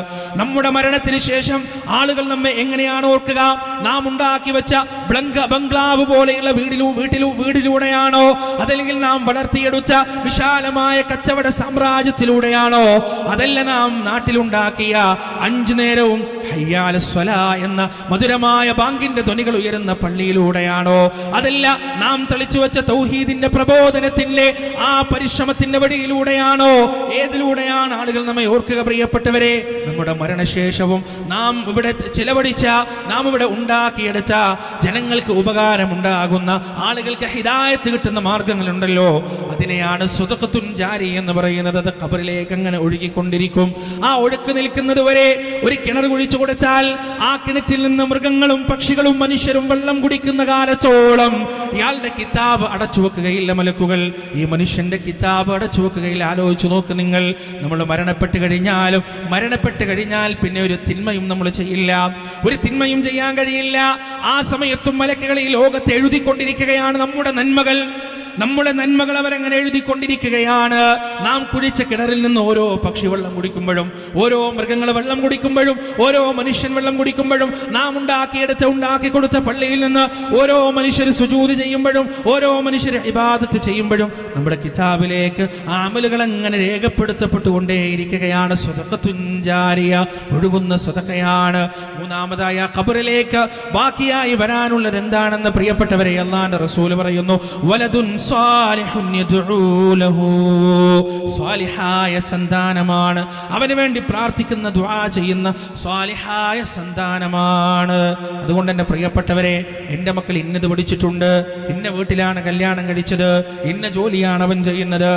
നമ്മുടെ മരണത്തിന് ശേഷം ആളുകൾ നമ്മെ എങ്ങനെയാണ് ഓർക്കുക? നാം ഉണ്ടാക്കി വെച്ച ബംഗ്ലാവ് പോലെയുള്ള വീടിലൂടെയാണോ, അതല്ലെങ്കിൽ നാം വളർത്തിയെടുത്ത വിശാലമായ കച്ചവട സാമ്രാജ്യത്തിലൂടെയാണോ, അതല്ല നാം നാട്ടിലുണ്ടാക്കിയ 5 നേരവും ഹയ്യാല സ്വലാ എന്ന മധുരമായ ബാങ്കിന്റെ ധ്വനികൾ ഉയരുന്ന പള്ളിയിലൂടെയാണോ, അതല്ല നാം തെളിച്ചു വെച്ച തൗഹീദിന്റെ പ്രബോധനത്തിന്റെ ആ പരിശ്രമത്തിന്റെ വഴിയിലൂടെയാണോ? ഏതിലൂടെയാണ് ആളുകൾ നമ്മെ ഓർക്കുക? പ്രിയപ്പെട്ടവരെ, നമ്മുടെ മരണശേഷവും നാം ഇവിടെ ചിലവഴിച്ച, നാം ഇവിടെ ഉണ്ടാക്കിയെടുത്ത, ജനങ്ങൾക്ക് ഉപകാരമുണ്ടാകുന്ന, ആളുകൾക്ക് ഹിദായത്ത് കിട്ടുന്ന മാർഗങ്ങളുണ്ടല്ലോ, അതിനെയാണ് സ്വതഖത്തുൻ ജാരി എന്ന് പറയുന്നത്. അത് ഖബറിലേക്ക് അങ്ങനെ ഒഴുകിക്കൊണ്ടിരിക്കും. ആ ഒഴുക്ക് നിൽക്കുന്നത് വരെ ഒരു കിണർ കുഴിച്ചു കൊടുത്താൽ ആ കിണറ്റിൽ നിന്ന് മൃഗങ്ങളും പക്ഷികളും മനുഷ്യരും വെള്ളം കുടിക്കുന്ന കാലത്തോളം ഇയാളുടെ കിതാബ് അടച്ചു വെക്കുകയില്ല മലക്കുകൾ. ഈ മനുഷ്യന്റെ കിതാബ് അടച്ചു വെക്കുകയില്ല. ആലോചിച്ചു നോക്ക് നിങ്ങൾ, നമ്മൾ മരണപ്പെട്ട് കഴിഞ്ഞാൽ പിന്നെ ഒരു തിന്മയും നമ്മൾ ചെയ്യില്ല, ഒരു തിന്മയും ചെയ്യാൻ കഴിയില്ല. ആ സമയത്തും മലക്കുകൾ ഈ ലോകത്ത് എഴുതിക്കൊണ്ടിരിക്കുകയാണ് നമ്മുടെ നന്മകൾ അവരങ്ങനെ എഴുതിക്കൊണ്ടിരിക്കുകയാണ്. നാം കുടിച്ച കിണറിൽ നിന്ന് ഓരോ പക്ഷി വെള്ളം കുടിക്കുമ്പോഴും, ഓരോ മൃഗങ്ങൾ വെള്ളം കുടിക്കുമ്പോഴും, ഓരോ മനുഷ്യൻ വെള്ളം കുടിക്കുമ്പോഴും, നാം ഉണ്ടാക്കി കൊടുത്ത പള്ളിയിൽ നിന്ന് ഓരോ മനുഷ്യർ സുജൂദ് ചെയ്യുമ്പോഴും, ഓരോ മനുഷ്യർ ഇബാദത്ത് ചെയ്യുമ്പോഴും നമ്മുടെ കിതാബിലേക്ക് അമലുകൾ അങ്ങനെ രേഖപ്പെടുത്തപ്പെട്ടുകൊണ്ടേയിരിക്കുകയാണ്. സ്വതഖത്തുൻ ജാരിയ, ഒഴുകുന്ന സ്വതഖയാണ്. മൂന്നാമതായ ഖബറിലേക്ക് ബാക്കിയായി വരാനുള്ളത് എന്താണെന്ന് പ്രിയപ്പെട്ടവരെ, അല്ലാഹുവിന്റെ റസൂൽ പറയുന്നു, വലദുൻ സ്വാലിഹുൻ യദ്ഉ ലഹു. സ്വാലിഹായ സന്താനമാണ്, അവന് വേണ്ടി പ്രാർത്ഥിക്കുന്ന, ദുആ ചെയ്യുന്ന സ്വാലിഹായ സന്താനമാണ്. അതുകൊണ്ട് എൻ്റെ പ്രിയപ്പെട്ടവരെ, എൻ്റെ മക്കൾ ഇന്നത് പഠിച്ചിട്ടുണ്ട്, ഇന്ന വീട്ടിലാണ് കല്യാണം കഴിച്ചത്, ഇന്ന ജോലിയാണ് അവൻ ചെയ്യുന്നത്,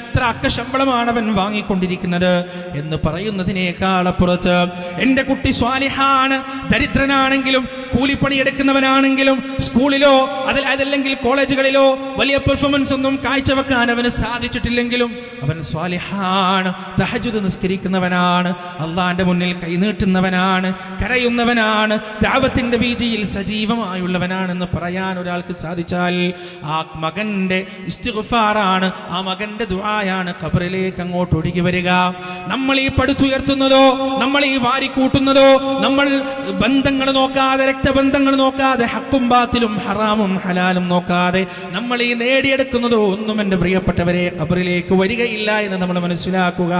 ഇത്ര അക്കശമ്പളമാണ് അവൻ വാങ്ങിക്കൊണ്ടിരിക്കുന്നത് എന്ന് പറയുന്നതിനേക്കാൾ അപ്പുറത്ത് എൻ്റെ കുട്ടി സ്വാലിഹാണ്, ദരിദ്രനാണെങ്കിലും കൂലിപ്പണിയെടുക്കുന്നവനാണെങ്കിലും സ്കൂളിലോ അതല്ലെങ്കിൽ കോളേജുകളിലോ വലിയ പെർഫോമൻസ് ഒന്നും കാഴ്ചവെക്കാൻ അവന് സാധിച്ചിട്ടില്ലെങ്കിലും അവൻ സ്വാലിഹാണ്, തഹജ്ജുദ് നിസ്കരിക്കുന്നവനാണ്, അള്ളാന്റെ മുന്നിൽ കൈനീട്ടുന്നവനാണ്, കരയുന്നവനാണ്, ദഅവത്തിന്റെ വീതിയിൽ സജീവമായുള്ളവനാണെന്ന് പറയാൻ ഒരാൾക്ക് സാധിച്ചാൽ ആ മകന്റെ ഇസ്തിഗ്ഫാറാണ്, ആ മകന്റെ ദുആയാണ് ഖബറിലേക്ക് അങ്ങോട്ട് ഒഴുകി വരിക. നമ്മൾ ഈ പടുത്തുയർത്തുന്നതോ, നമ്മൾ ഈ വാരിക്കൂട്ടുന്നതോ, നമ്മൾ ബന്ധങ്ങൾ നോക്കാതെ, രക്തബന്ധങ്ങൾ നോക്കാതെ, ഹക്കും ബാത്തിലും ഹറാമും ഹലാലും നോക്കാതെ നമ്മൾ ഈ നേടിയെടുക്കുന്നതോ ഒന്നും എൻ്റെ പ്രിയപ്പെട്ടവരെ ഖബറിലേക്ക് വരികയില്ല എന്ന് നമ്മൾ മനസ്സിലാക്കുക.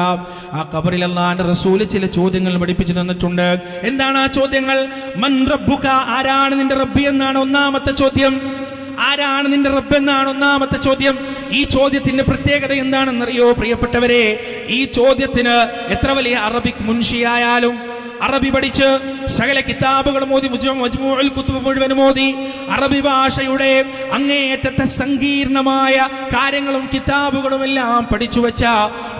ആ ഖബറിൽ അല്ലാഹുവിന്റെ റസൂൽ ചില ചോദ്യങ്ങൾ പഠിപ്പിച്ചു തന്നിട്ടുണ്ട്. എന്താണ് ആ ചോദ്യങ്ങൾ? മൻ റബ്ബുക, ആരാണ് നിന്റെ റബ്ബ് എന്നാണ് ഒന്നാമത്തെ ചോദ്യം. ആരാണ് നിന്റെ റബ്ബ് എന്നാണ് ഒന്നാമത്തെ ചോദ്യം. ഈ ചോദ്യത്തിന്റെ പ്രത്യേകത എന്താണെന്നറിയോ പ്രിയപ്പെട്ടവരെ? ഈ ചോദ്യത്തിന് എത്ര വലിയ അറബിക് മുൻഷിയായാലും, അറബി പഠിച്ച് സകല കിതാബുകളും ഓതി, മജ്മൂഉൽ കുതുബ് മുഴുവനും ഓതി, അറബി ഭാഷയുടെ അങ്ങേയറ്റത്തെ സങ്കീർണമായ കാര്യങ്ങളും കിതാബുകളും എല്ലാം പഠിച്ചു വെച്ച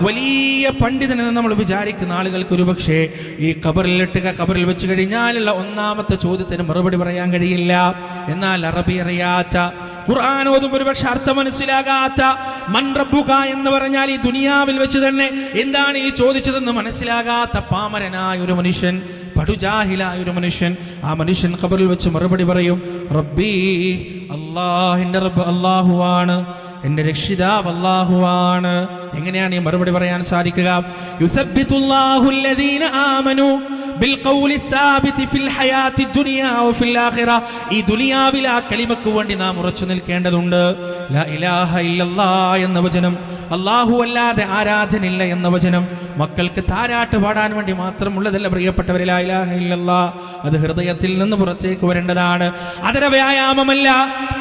വലിയ പണ്ഡിതനെന്ന് നമ്മൾ വിചാരിക്കുന്ന ആളുകൾക്ക് ഒരുപക്ഷെ ഈ ഖബറിൽ വെച്ച് കഴിഞ്ഞാലുള്ള ഒന്നാമത്തെ ചോദ്യത്തിന് മറുപടി പറയാൻ കഴിയില്ല. എന്നാൽ അറബി അറിയാത്ത, ഖുർആൻ ഓതും ഒരുപക്ഷെ അർത്ഥം മനസ്സിലാകാത്ത, മൻ റബ്ബുക എന്ന് പറഞ്ഞാൽ ഈ ദുനിയാവിൽ വെച്ച് തന്നെ എന്താണ് ഈ ചോദിച്ചതെന്ന് മനസ്സിലാകാത്ത പാമരനായ ഒരു മനുഷ്യൻ, പടുജാഹിലായ ഒരു മനുഷ്യൻ, ആ മനുഷ്യൻ ഖബറിൽ വെച്ച് മറുപടി പറയും, റബ്ബി, അല്ലാഹുവിന്റെ റബ്ബ് അല്ലാഹുവാണ്, എന്റെ രക്ഷിതാവ് അല്ലാഹുവാണ്. എങ്ങനെയാണ് ഈ മറുപടി പറയാൻ സാധിക്കുക? യുസബ്ബിതുല്ലാഹുൽ ലദീന ആമനു ബിൽ ഖൗലി സാബിതി ഫിൽ ഹയാത്തി ദുനിയ വഫിൽ ആഖിറ. ഈ ദുനിയാവിൽ ആ കലിമക്ക് വേണ്ടി നാം ഉറച്ചു നിൽക്കേണ്ടതുണ്ട്. ലാ ഇലാഹ ഇല്ലല്ലാഹ് എന്ന വചനം, അല്ലാഹു അല്ലാതെ ആരാധനയില്ല എന്ന വചനം മക്കൾക്ക് താരാട്ട് പാടാൻ വേണ്ടി മാത്രമുള്ളതല്ല പ്രിയപ്പെട്ടവരെ. ലാ ഇലാഹ ഇല്ലല്ലാഹ് അത് ഹൃദയത്തിൽ നിന്ന് പുറത്തേക്ക് വരേണ്ടതാണ്. അതര വ്യായാമമല്ല,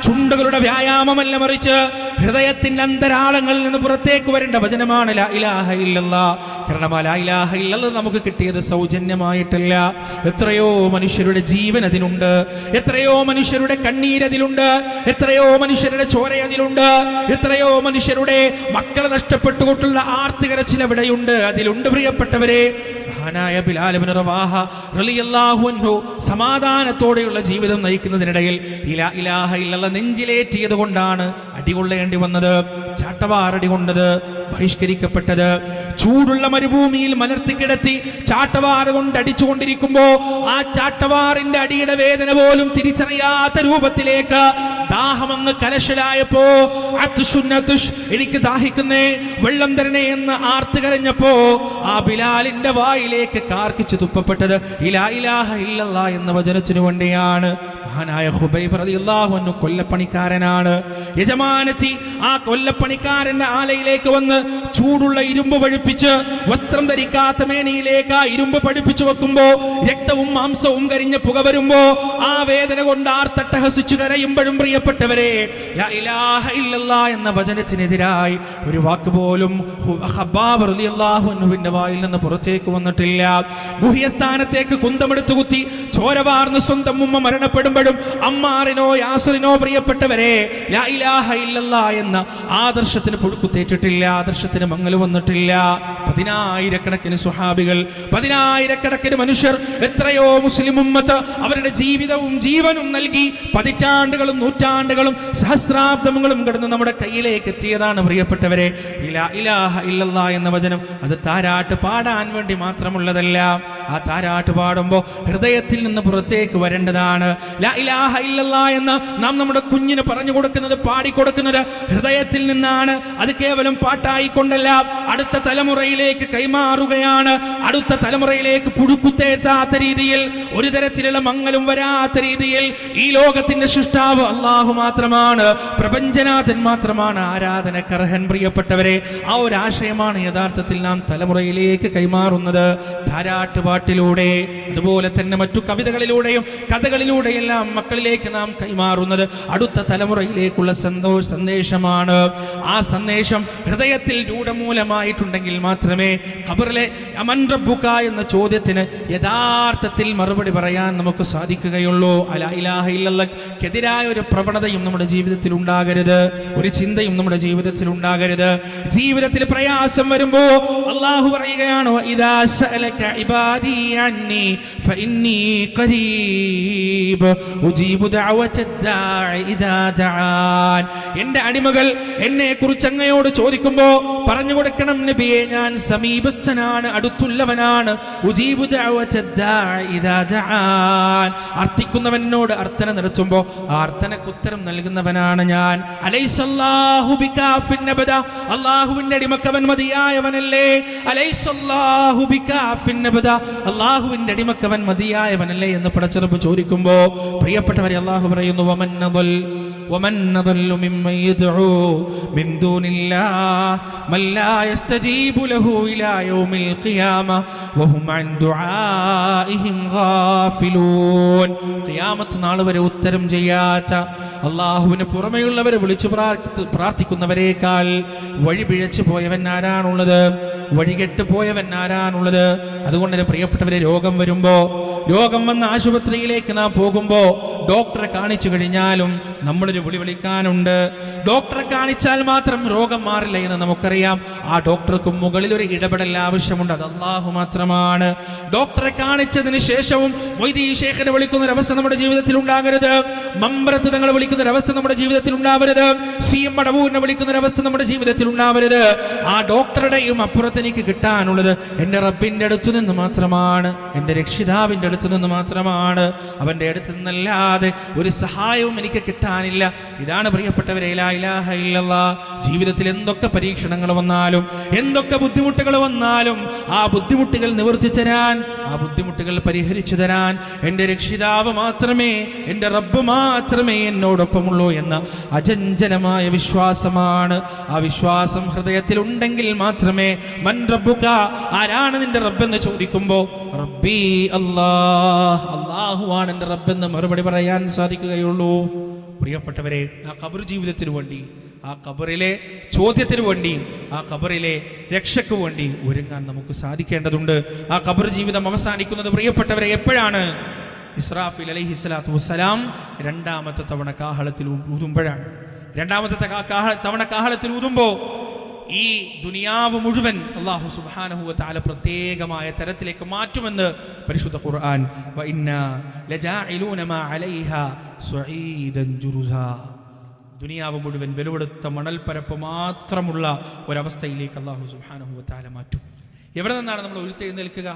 ചുണ്ടുകളുടെ വ്യായാമമല്ല, മറിച്ച് ഹൃദയത്തിന്റെ അന്തരാളങ്ങളിൽ നിന്ന് പുറത്തേക്ക് വരേണ്ട വചനമാണ് ലാ ഇലാഹ ഇല്ലല്ലാഹ്. കാരണം ലാ ഇലാഹ ഇല്ലല്ലാഹ് നമുക്ക് കിട്ടിയത് സൗജന്യമായിട്ടല്ല. എത്രയോ മനുഷ്യരുടെ ജീവൻ അതിലുണ്ട്, എത്രയോ മനുഷ്യരുടെ കണ്ണീരതിലുണ്ട്, എത്രയോ മനുഷ്യരുടെ ചോര അതിലുണ്ട്, എത്രയോ മനുഷ്യരുടെ മക്കളെ നഷ്ടപ്പെട്ടുകൊണ്ടുള്ള ആർത്തികരച്ചിൽ എവിടെയുണ്ട്, അതിലുണ്ട് പ്രിയപ്പെട്ടവരെ. മഹാനായ ബിലാൽ ഇബ്നു റവാഹ റളിയല്ലാഹു അൻഹു സമാധാനത്തോടെയുള്ള ജീവിതം നയിക്കുന്നതിനിടയിൽ ലാ ഇലാഹ ഇല്ലല്ലാഹ് നെഞ്ചിലേറ്റിയത് കൊണ്ടാണ് അടികൊള്ളേണ്ടി വന്നത്, ചാട്ടവാറടി കൊണ്ടത്, ബഹിഷ്കരിക്കപ്പെട്ടത്. ചൂടുള്ള മരുഭൂമിയിൽ മലർത്തി കിടത്തി ചാട്ടവാറ് കൊണ്ട് അടിച്ചുകൊണ്ടിരിക്കുമ്പോ ആ ചാട്ടവാറിന്റെ അടിയുടെ വേദന പോലും തിരിച്ചറിയാത്ത രൂപത്തിലേക്ക് ദാഹമങ്ങ് കലശലായപ്പോ, എനിക്ക് ദാഹിക്കുന്നേ, വെള്ളം തരണേ എന്ന് ആർത്ത് കരഞ്ഞപ്പോ ആ ബിലാലിന്റെ വായിലേക്ക് കാർക്കിച്ചു തുപ്പപ്പെട്ടത് ലാ ഇലാഹ ഇല്ലല്ലാഹ് എന്ന വചനത്തിനു വേണ്ടിയാണ്. മഹാനായ ഖുബൈബ് റളിയല്ലാഹു അൻഹു കൊല്ലപ്പണിക്കാരനാണ്. യജമാനത്തി ആ കൊല്ലപ്പണിക്കാരന്റെ ആലയിലേക്ക് വന്ന് ചൂടുള്ള ഇരുമ്പ് പഴുപ്പിച്ച് വസ്ത്രം ധരിക്കാത്ത മേനിയിലേക്ക് ആ ഇരുമ്പ് പഠിപ്പിച്ചു വെക്കുമ്പോ രക്തവും മാംസവും കരിഞ്ഞ പുക വരുമ്പോ ആ വേദന കൊണ്ട് ആർത്തട്ടഹസിച്ചു കരയുമ്പോഴും പ്രിയപ്പെട്ടവരെ ലാ ഇലാഹ ഇല്ലല്ലാഹ് എന്ന വചനത്തിനെതിരായി ഒരു വാക്ക് പോലും ഖബ്ബാബ് റളിയല്ലാഹു അൻഹുവിന്റെ വായിൽ നിന്ന് പുറത്തേക്ക് വന്നിട്ടില്ല. ഗുഹ്യസ്ഥാനത്തേക്ക് കുന്തമെടുത്തു കുത്തി ചോരവാർന്ന് സ്വന്തം ഉമ്മ മരണപ്പെടുമ്പോഴും അമ്മാറിനോ യാസിറിനോ പ്രിയപ്പെട്ടവരെ ലാ ഇലാഹ ഇല്ലല്ലാഹ് എന്ന ആദർശത്തിന് പുഴുക്കുത്തേറ്റിട്ടില്ല, ആദർശത്തിന് മങ്ങൽ വന്നിട്ടില്ല. പതിനായിരക്കണക്കിന് സ്വഹാബികൾ, പതിനായിരക്കണക്കിന് മനുഷ്യർ, എത്രയോ മുസ്ലിം ഉമ്മത്ത് അവരുടെ ജീവിതവും ജീവനും നൽകി പതിറ്റാണ്ടുകളും നൂറ്റാണ്ടുകളും സഹസ്രാബ്ദങ്ങളും കടന്ന് നമ്മുടെ കയ്യിലേക്ക് എത്തിയതാണ് പ്രിയപ്പെട്ടവരെ ലാ ഇലാഹ ഇല്ലല്ലാഹ് എന്ന വചനം. അത് താരാട്ട് പാടാൻ വേണ്ടി മാത്രമുള്ളതല്ല. ആ താരാട്ട് പാടുമ്പോൾ ഹൃദയത്തിൽ നിന്ന് പുറത്തേക്ക് വരേണ്ടതാണ്. ലാ ഇലാഹ ഇല്ലല്ലാഹ് എന്ന് നാം നമ്മുടെ കുഞ്ഞിന് പറഞ്ഞു കൊടുക്കുന്നത്, പാടിക്കൊടുക്കുന്നത് ഹൃദയത്തിൽ നിന്നാണ്. അത് കേവലം പാട്ടായിക്കൊണ്ടല്ല, അടുത്ത തലമുറയിലേക്ക് കൈമാറുകയാണ്. അടുത്ത തലമുറയിലേക്ക് പുഴുക്കുത്തേറ്റാത്ത രീതിയിൽ, ഒരു തരത്തിലുള്ള മങ്ങലും വരാത്ത രീതിയിൽ ഈ ലോകത്തിന്റെ സൃഷ്ടാവ് അല്ലാഹു മാത്രമാണ്, പ്രപഞ്ചനാഥൻ മാത്രമാണ് ആരാധനക്കർഹൻ. പ്രിയപ്പെട്ടവരെ, ആ ഒരു ആശയമാണ് യഥാർത്ഥത്തിൽ നാം തലമുറയിലേക്ക് കൈമാറുന്നത് താരാട്ടുപാട്ടിലൂടെ, അതുപോലെ തന്നെ മറ്റു കവിതകളിലൂടെയും കഥകളിലൂടെയെല്ലാം മക്കളിലേക്ക് നാം കൈമാറുന്നത് അടുത്ത തലമുറയിലേക്കുള്ള സന്ദേശമാണ്. ആ സന്ദേശം ഹൃദയത്തിൽ രൂഢമൂലമായിട്ടുണ്ടെങ്കിൽ മാത്രമേ ഖബറിലെ അമൻ റബ്ബുക എന്ന ചോദ്യത്തിന് യഥാർത്ഥത്തിൽ മറുപടി പറയാൻ നമുക്ക് സാധിക്കുകയുള്ളൂ. ലാ ഇലാഹ ഇല്ലല്ലാഹ്ക്കെതിരായ ഒരു പ്രവണതയും നമ്മുടെ ജീവിതത്തിൽ ഉണ്ടാകരുത്, ഒരു ചിന്തയും നമ്മുടെ ജീവിതത്തിൽ ഉണ്ടാകരുത്. ജീവിതത്തിൽ പ്രയാസം വരുമ്പോ അല്ലാഹു പറയുകയാണ്, ഇദാ സഅലക ഇബാദി അന്നി ഫഇന്നി ഖരീബ് ഉജീബു ദഅവതദ് ദാഇ ഇദാ ദഅൻ. എന്റെ അടിമകൾ എന്നെ കുറിച്ച് അങ്ങയോട് ചോദിക്കുമ്പോ പറഞ്ഞു കൊടുക്കണം, നബിയെ, ഞാൻ സമീപസ്ഥനാണ്, അടുത്തുള്ളവനാണ്. ഉജീബു ദഅവതദ് ദാഇ ഇദാ ദഅൻ. അർത്ഥിക്കുന്നവനോട് അർത്ഥന നടത്തുമ്പോ ആ അർത്ഥനക്ക് ഉത്തരം നൽകുന്നവനാണ് ഞാൻ. അലൈസല്ലാഹു ബികാഫിൻ അബദ. അല്ലാഹുവിന്റെ അടിമക്കവൻ മതിയായവനല്ലേ? അലൈസല്ലാഹു ബികാഫിൻ അബദ. അല്ലാഹുവിന്റെ അടിമക്കവൻ മതിയായവനല്ലേ എന്ന് പടച്ചറബ് ചോദിക്കുമ്പോ പ്രിയപ്പെട്ടവരെ അല്ലാഹു പറയുന്നു, വമൻ നദല്ലു മിമ്മൻ യദ്ഉ മിൻ ദൂനില്ലാഹ് മൻ ലാ യസ്തജീബു ലഹു ഇലാ യൗമിൽ ഖിയാമ വഹും അൻ ദുആഇഹിം ഗാഫിലൂൻ. ഖിയാമത്ത് നാൾ വരെ ഉത്തരം ചെയ്യാത്ത, അല്ലാഹുവിന് പുറമെയുള്ളവരെ വിളിച്ചു പ്രാർത്ഥിക്കുന്നവരേക്കാൾ വഴി പിഴച്ചു പോയവൻ ആരാണുള്ളത്? വഴികെട്ട് പോയവൻ ആരാണുള്ളത്? അതുകൊണ്ട് തന്നെ പ്രിയപ്പെട്ടവരെ, രോഗം വരുമ്പോ, രോഗം വന്ന ആശുപത്രിയിലേക്ക് നാം പോകുമ്പോ ഡോക്ടറെ കാണിച്ചു കഴിഞ്ഞാലും നമ്മളൊരു വിളിക്കാനുണ്ട്. ഡോക്ടറെ കാണിച്ചാൽ മാത്രം രോഗം മാറില്ല എന്ന് നമുക്കറിയാം. ആ ഡോക്ടർക്ക് മുകളിൽ ഒരു ഇടപെടൽ ആവശ്യമുണ്ട്, അത് അല്ലാഹു മാത്രമാണ്. ഡോക്ടറെ കാണിച്ചതിന് ശേഷവും മൊയ്‌ദീൻ ശൈഖിനെ വിളിക്കുന്ന ഒരു അവസ്ഥ നമ്മുടെ ജീവിതത്തിൽ ഉണ്ടാകരുത്. മമ്പറത്ത് തങ്ങളെ വിളിക്കുന്ന ഒരു അവസ്ഥ നമ്മുടെ ജീവിതത്തിൽ ഉണ്ടാവരുത്. CM മടവൂരിനെ വിളിക്കുന്ന ഒരു അവസ്ഥ നമ്മുടെ ജീവിതത്തിൽ ഉണ്ടാവരുത്. ആ ഡോക്ടറുടെയും അപ്പുറത്ത് എനിക്ക് കിട്ടാനുള്ളത് എൻ്റെ റബ്ബിന്റെ അടുത്തു നിന്ന് മാത്രമാണ്, എൻ്റെ രക്ഷിതാവിൻ്റെ അടുത്തു നിന്ന് മാത്രമാണ്. അവൻ്റെ അടുത്ത് നിന്നല്ലാതെ ഒരു സഹായവും എനിക്ക് കിട്ടാനില്ല. ഇതാണ് പ്രിയപ്പെട്ടവരെ ലാ ഇലാഹ ഇല്ലല്ലാഹ്. ജീവിതത്തിൽ എന്തൊക്കെ പരീക്ഷണങ്ങൾ വന്നാലും, എന്തൊക്കെ ബുദ്ധിമുട്ടുകൾ വന്നാലും, ആ ബുദ്ധിമുട്ടുകൾ നിവർത്തി തരാൻ, ആ ബുദ്ധിമുട്ടുകൾ പരിഹരിച്ചു തരാൻ എൻ്റെ രക്ഷിതാവ് മാത്രമേ, എൻ്റെ റബ്ബ് മാത്രമേ എന്നോടൊപ്പമുള്ളൂ എന്ന അചഞ്ചലമായ വിശ്വാസമാണ്. ആ വിശ്വാസം ഹൃദയത്തിൽ ഉണ്ടെങ്കിൽ മാത്രമേ മൻ റബ്ബുക, ആരാണ് നിന്റെ റബ്ബെന്ന് ചോദിക്കുമ്പോൾ റബ്ബി അല്ലാഹ്, അല്ലാഹുവാണ് എൻ്റെ റബ്ബെന്ന് മറുപടി പറയാൻ സാധിക്കുകയുള്ളൂ. പ്രിയപ്പെട്ടവരെ, ആ ഖബർ ജീവിതത്തിന് വേണ്ടി, ആ ഖബറിലെ ചോദ്യത്തിന് വേണ്ടി, ആ ഖബറിലെ രക്ഷയ്ക്ക് വേണ്ടി ഒരുങ്ങാൻ നമുക്ക് സാധിക്കേണ്ടതുണ്ട്. ആ ഖബർ ജീവിതം അവസാനിക്കുന്നത് പ്രിയപ്പെട്ടവരെ എപ്പോഴാണ്? ഇസ്രാഫീൽ അലൈഹിസ്സലാത്തു വസ്സലാം രണ്ടാമത്തെ തവണ കാഹളത്തിൽ ഊതുമ്പോഴാണ്. രണ്ടാമത്തെ തവണ കാഹളത്തിൽ ഊതുമ്പോൾ ഈ ദുനിയാവ് മുഴുവൻ അല്ലാഹു സുബ്ഹാനഹു വ തആല പ്രത്യേകമായ തരത്തിലേക്ക് മാറ്റുമെന്ന് പരിശുദ്ധ ഖുർആൻ. വ ഇന്നാ ലജാഇലൂന മാ അലൈഹാ സുഈദൻ ജുറുസാ. ദുനിയാവ് മുഴുവൻ വെലുവെടുത്ത മണൽപ്പരപ്പ് മാത്രമുള്ള ഒരവസ്ഥയിലേക്ക് അല്ലാഹു സുബ്ഹാനഹു വ തആല മാറ്റും. എവിടെ നിന്നാണ് നമ്മൾ ഉയർത്തെഴുന്നേൽക്കുക?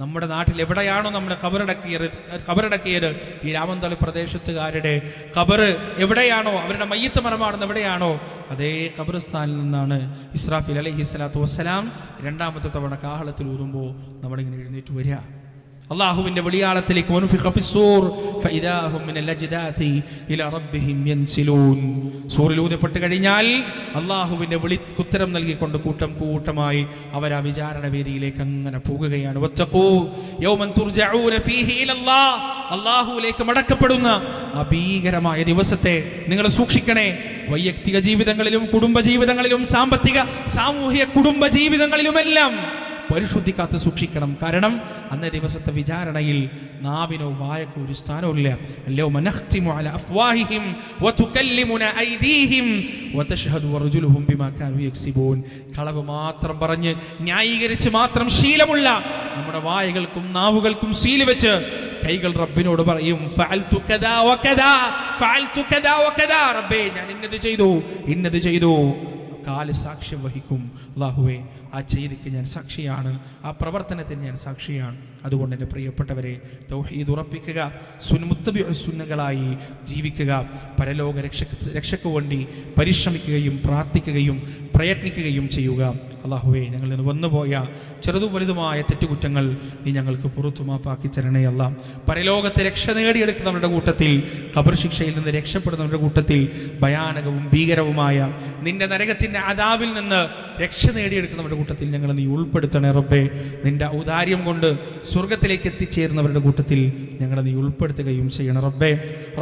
നമ്മുടെ നാട്ടിൽ എവിടെയാണോ നമ്മുടെ ഖബറടക്കിയത്, ഈ രാമന്തളി പ്രദേശത്തുകാരുടെ ഖബർ എവിടെയാണോ, അവരുടെ മയ്യത്ത് മറമാടുന്ന എവിടെയാണോ, അതേ ഖബർസ്ഥാനിൽ നിന്നാണ് ഇസ്രാഫീൽ അലൈഹിസ്സലാത്തു വസ്സലാം രണ്ടാമത്തെ തവണ കാഹളത്തിൽ ഊതുമ്പോൾ നമ്മളിങ്ങനെ എഴുന്നേറ്റ് വരിക. അള്ളാഹുവിന്റെ വെളിയാളത്തിലേക്ക് സൂറിലൂതപ്പെട്ട് കഴിഞ്ഞാൽ അള്ളാഹുവിന്റെ വിളിക്കുത്തരം നൽകിക്കൊണ്ട് കൂട്ടം കൂട്ടമായി അവർ ആ വിചാരണ വേദിയിലേക്ക് അങ്ങനെ പോകുകയാണ്. അള്ളാഹുവിലേക്ക് മടക്കപ്പെടുന്ന ആ ഭീകരമായ ദിവസത്തെ നിങ്ങൾ സൂക്ഷിക്കണേ. വൈയക്തിക ജീവിതങ്ങളിലും കുടുംബ ജീവിതങ്ങളിലും സാമ്പത്തിക സാമൂഹിക കുടുംബ ജീവിതങ്ങളിലുമെല്ലാം പരിശുദ്ധി കാത്ത് സൂക്ഷിക്കണം. കാരണം അന്നേ ദിവസത്തെ വിചാരണയിൽ നാവിനോ വായക്കോ ഒരു സ്ഥാനമില്ല. അൽയൗമ നഖ്തിമു അലാ അഫ്വാഹിഹിം വതുകല്ലിമുനാ ഐദീഹിം വതശ്ഹദു അർജുലുഹും ബിമാ കാനൂ യക്സിബൂൻ. കളവ് മാത്രം പറഞ്ഞ് ന്യായീകരിച്ച് മാത്രം ശീലമുള്ള നമ്മുടെ വായകൾക്കും നാവുകൾക്കും സീൽ വെച്ച് കൈകൾ റബ്ബിനോട് പറയും, ഫഅൽതു കദാ വകദാ, ഫഅൽതു കദാ വകദാ, റബ്ബേ ഞാൻ ഇന്നത് ചെയ്തു. കാല് സാക്ഷ്യം വഹിക്കും, അല്ലാഹുവേ ആ ചെയ്തിക്ക് ഞാൻ സാക്ഷിയാണ്, ആ പ്രവർത്തനത്തിന് ഞാൻ സാക്ഷിയാണ്. അതുകൊണ്ട് എൻ്റെ പ്രിയപ്പെട്ടവരെ, തൗഹീദ് ഉറപ്പിക്കുക, സുന്നകളായി ജീവിക്കുക, പരലോക രക്ഷയ്ക്ക് വേണ്ടി പരിശ്രമിക്കുകയും പ്രാർത്ഥിക്കുകയും പ്രയത്നിക്കുകയും ചെയ്യുക. അല്ലാഹുവേ ഞങ്ങളിൽ നിന്ന് വന്നുപോയ ചെറുതും വലുതുമായ തെറ്റുകുറ്റങ്ങൾ നീ ഞങ്ങൾക്ക് പുറത്തു മാപ്പാക്കി തരണേ അല്ല. പരലോകത്തെ രക്ഷ നേടിയെടുക്കുന്നവരുടെ കൂട്ടത്തിൽ, ഖബർ ശിക്ഷയിൽ നിന്ന് രക്ഷപ്പെടുന്നവരുടെ കൂട്ടത്തിൽ, ഭയാനകവും ഭീകരവുമായ നിന്റെ നരകത്തിൻ്റെ അദാബിൽ നിന്ന് രക്ഷ നേടിയെടുക്കുന്നവരുടെ കൂട്ടത്തിൽ ഞങ്ങൾ നീ ഉൾപ്പെടുത്തണേ റബ്ബേ. നിന്റെ ഔദാര്യം കൊണ്ട് സ്വർഗത്തിലേക്ക് എത്തിച്ചേരുന്നവരുടെ കൂട്ടത്തിൽ ഞങ്ങൾ നീ ഉൾപ്പെടുത്തുകയും ചെയ്യണം റബ്ബേ.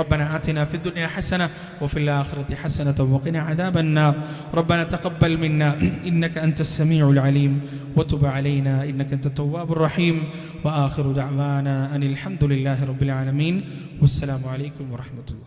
റബ്ബനാ ആതിനാ ഫിദ്ദുനിയാ ഹസന വഫിൽ ആഖിറതി ഹസനത വഖിനാ അദാബന്നാർ. റബ്ബനാ തഖബ്ബൽ മിന്നാ ഇന്നക അൻതസ് സമീഉൽ അലീം വതുബ് അലൈനാ ഇന്നക അൻതത് തവ്വാബുർ റഹീം. വആഖിറു ദഅവാനാ അനിൽ ഹംദുലില്ലാഹി റബ്ബിൽ ആലമീൻ. വസ്സലാമു അലൈക്കും വറഹ്മത്തുള്ളാഹി.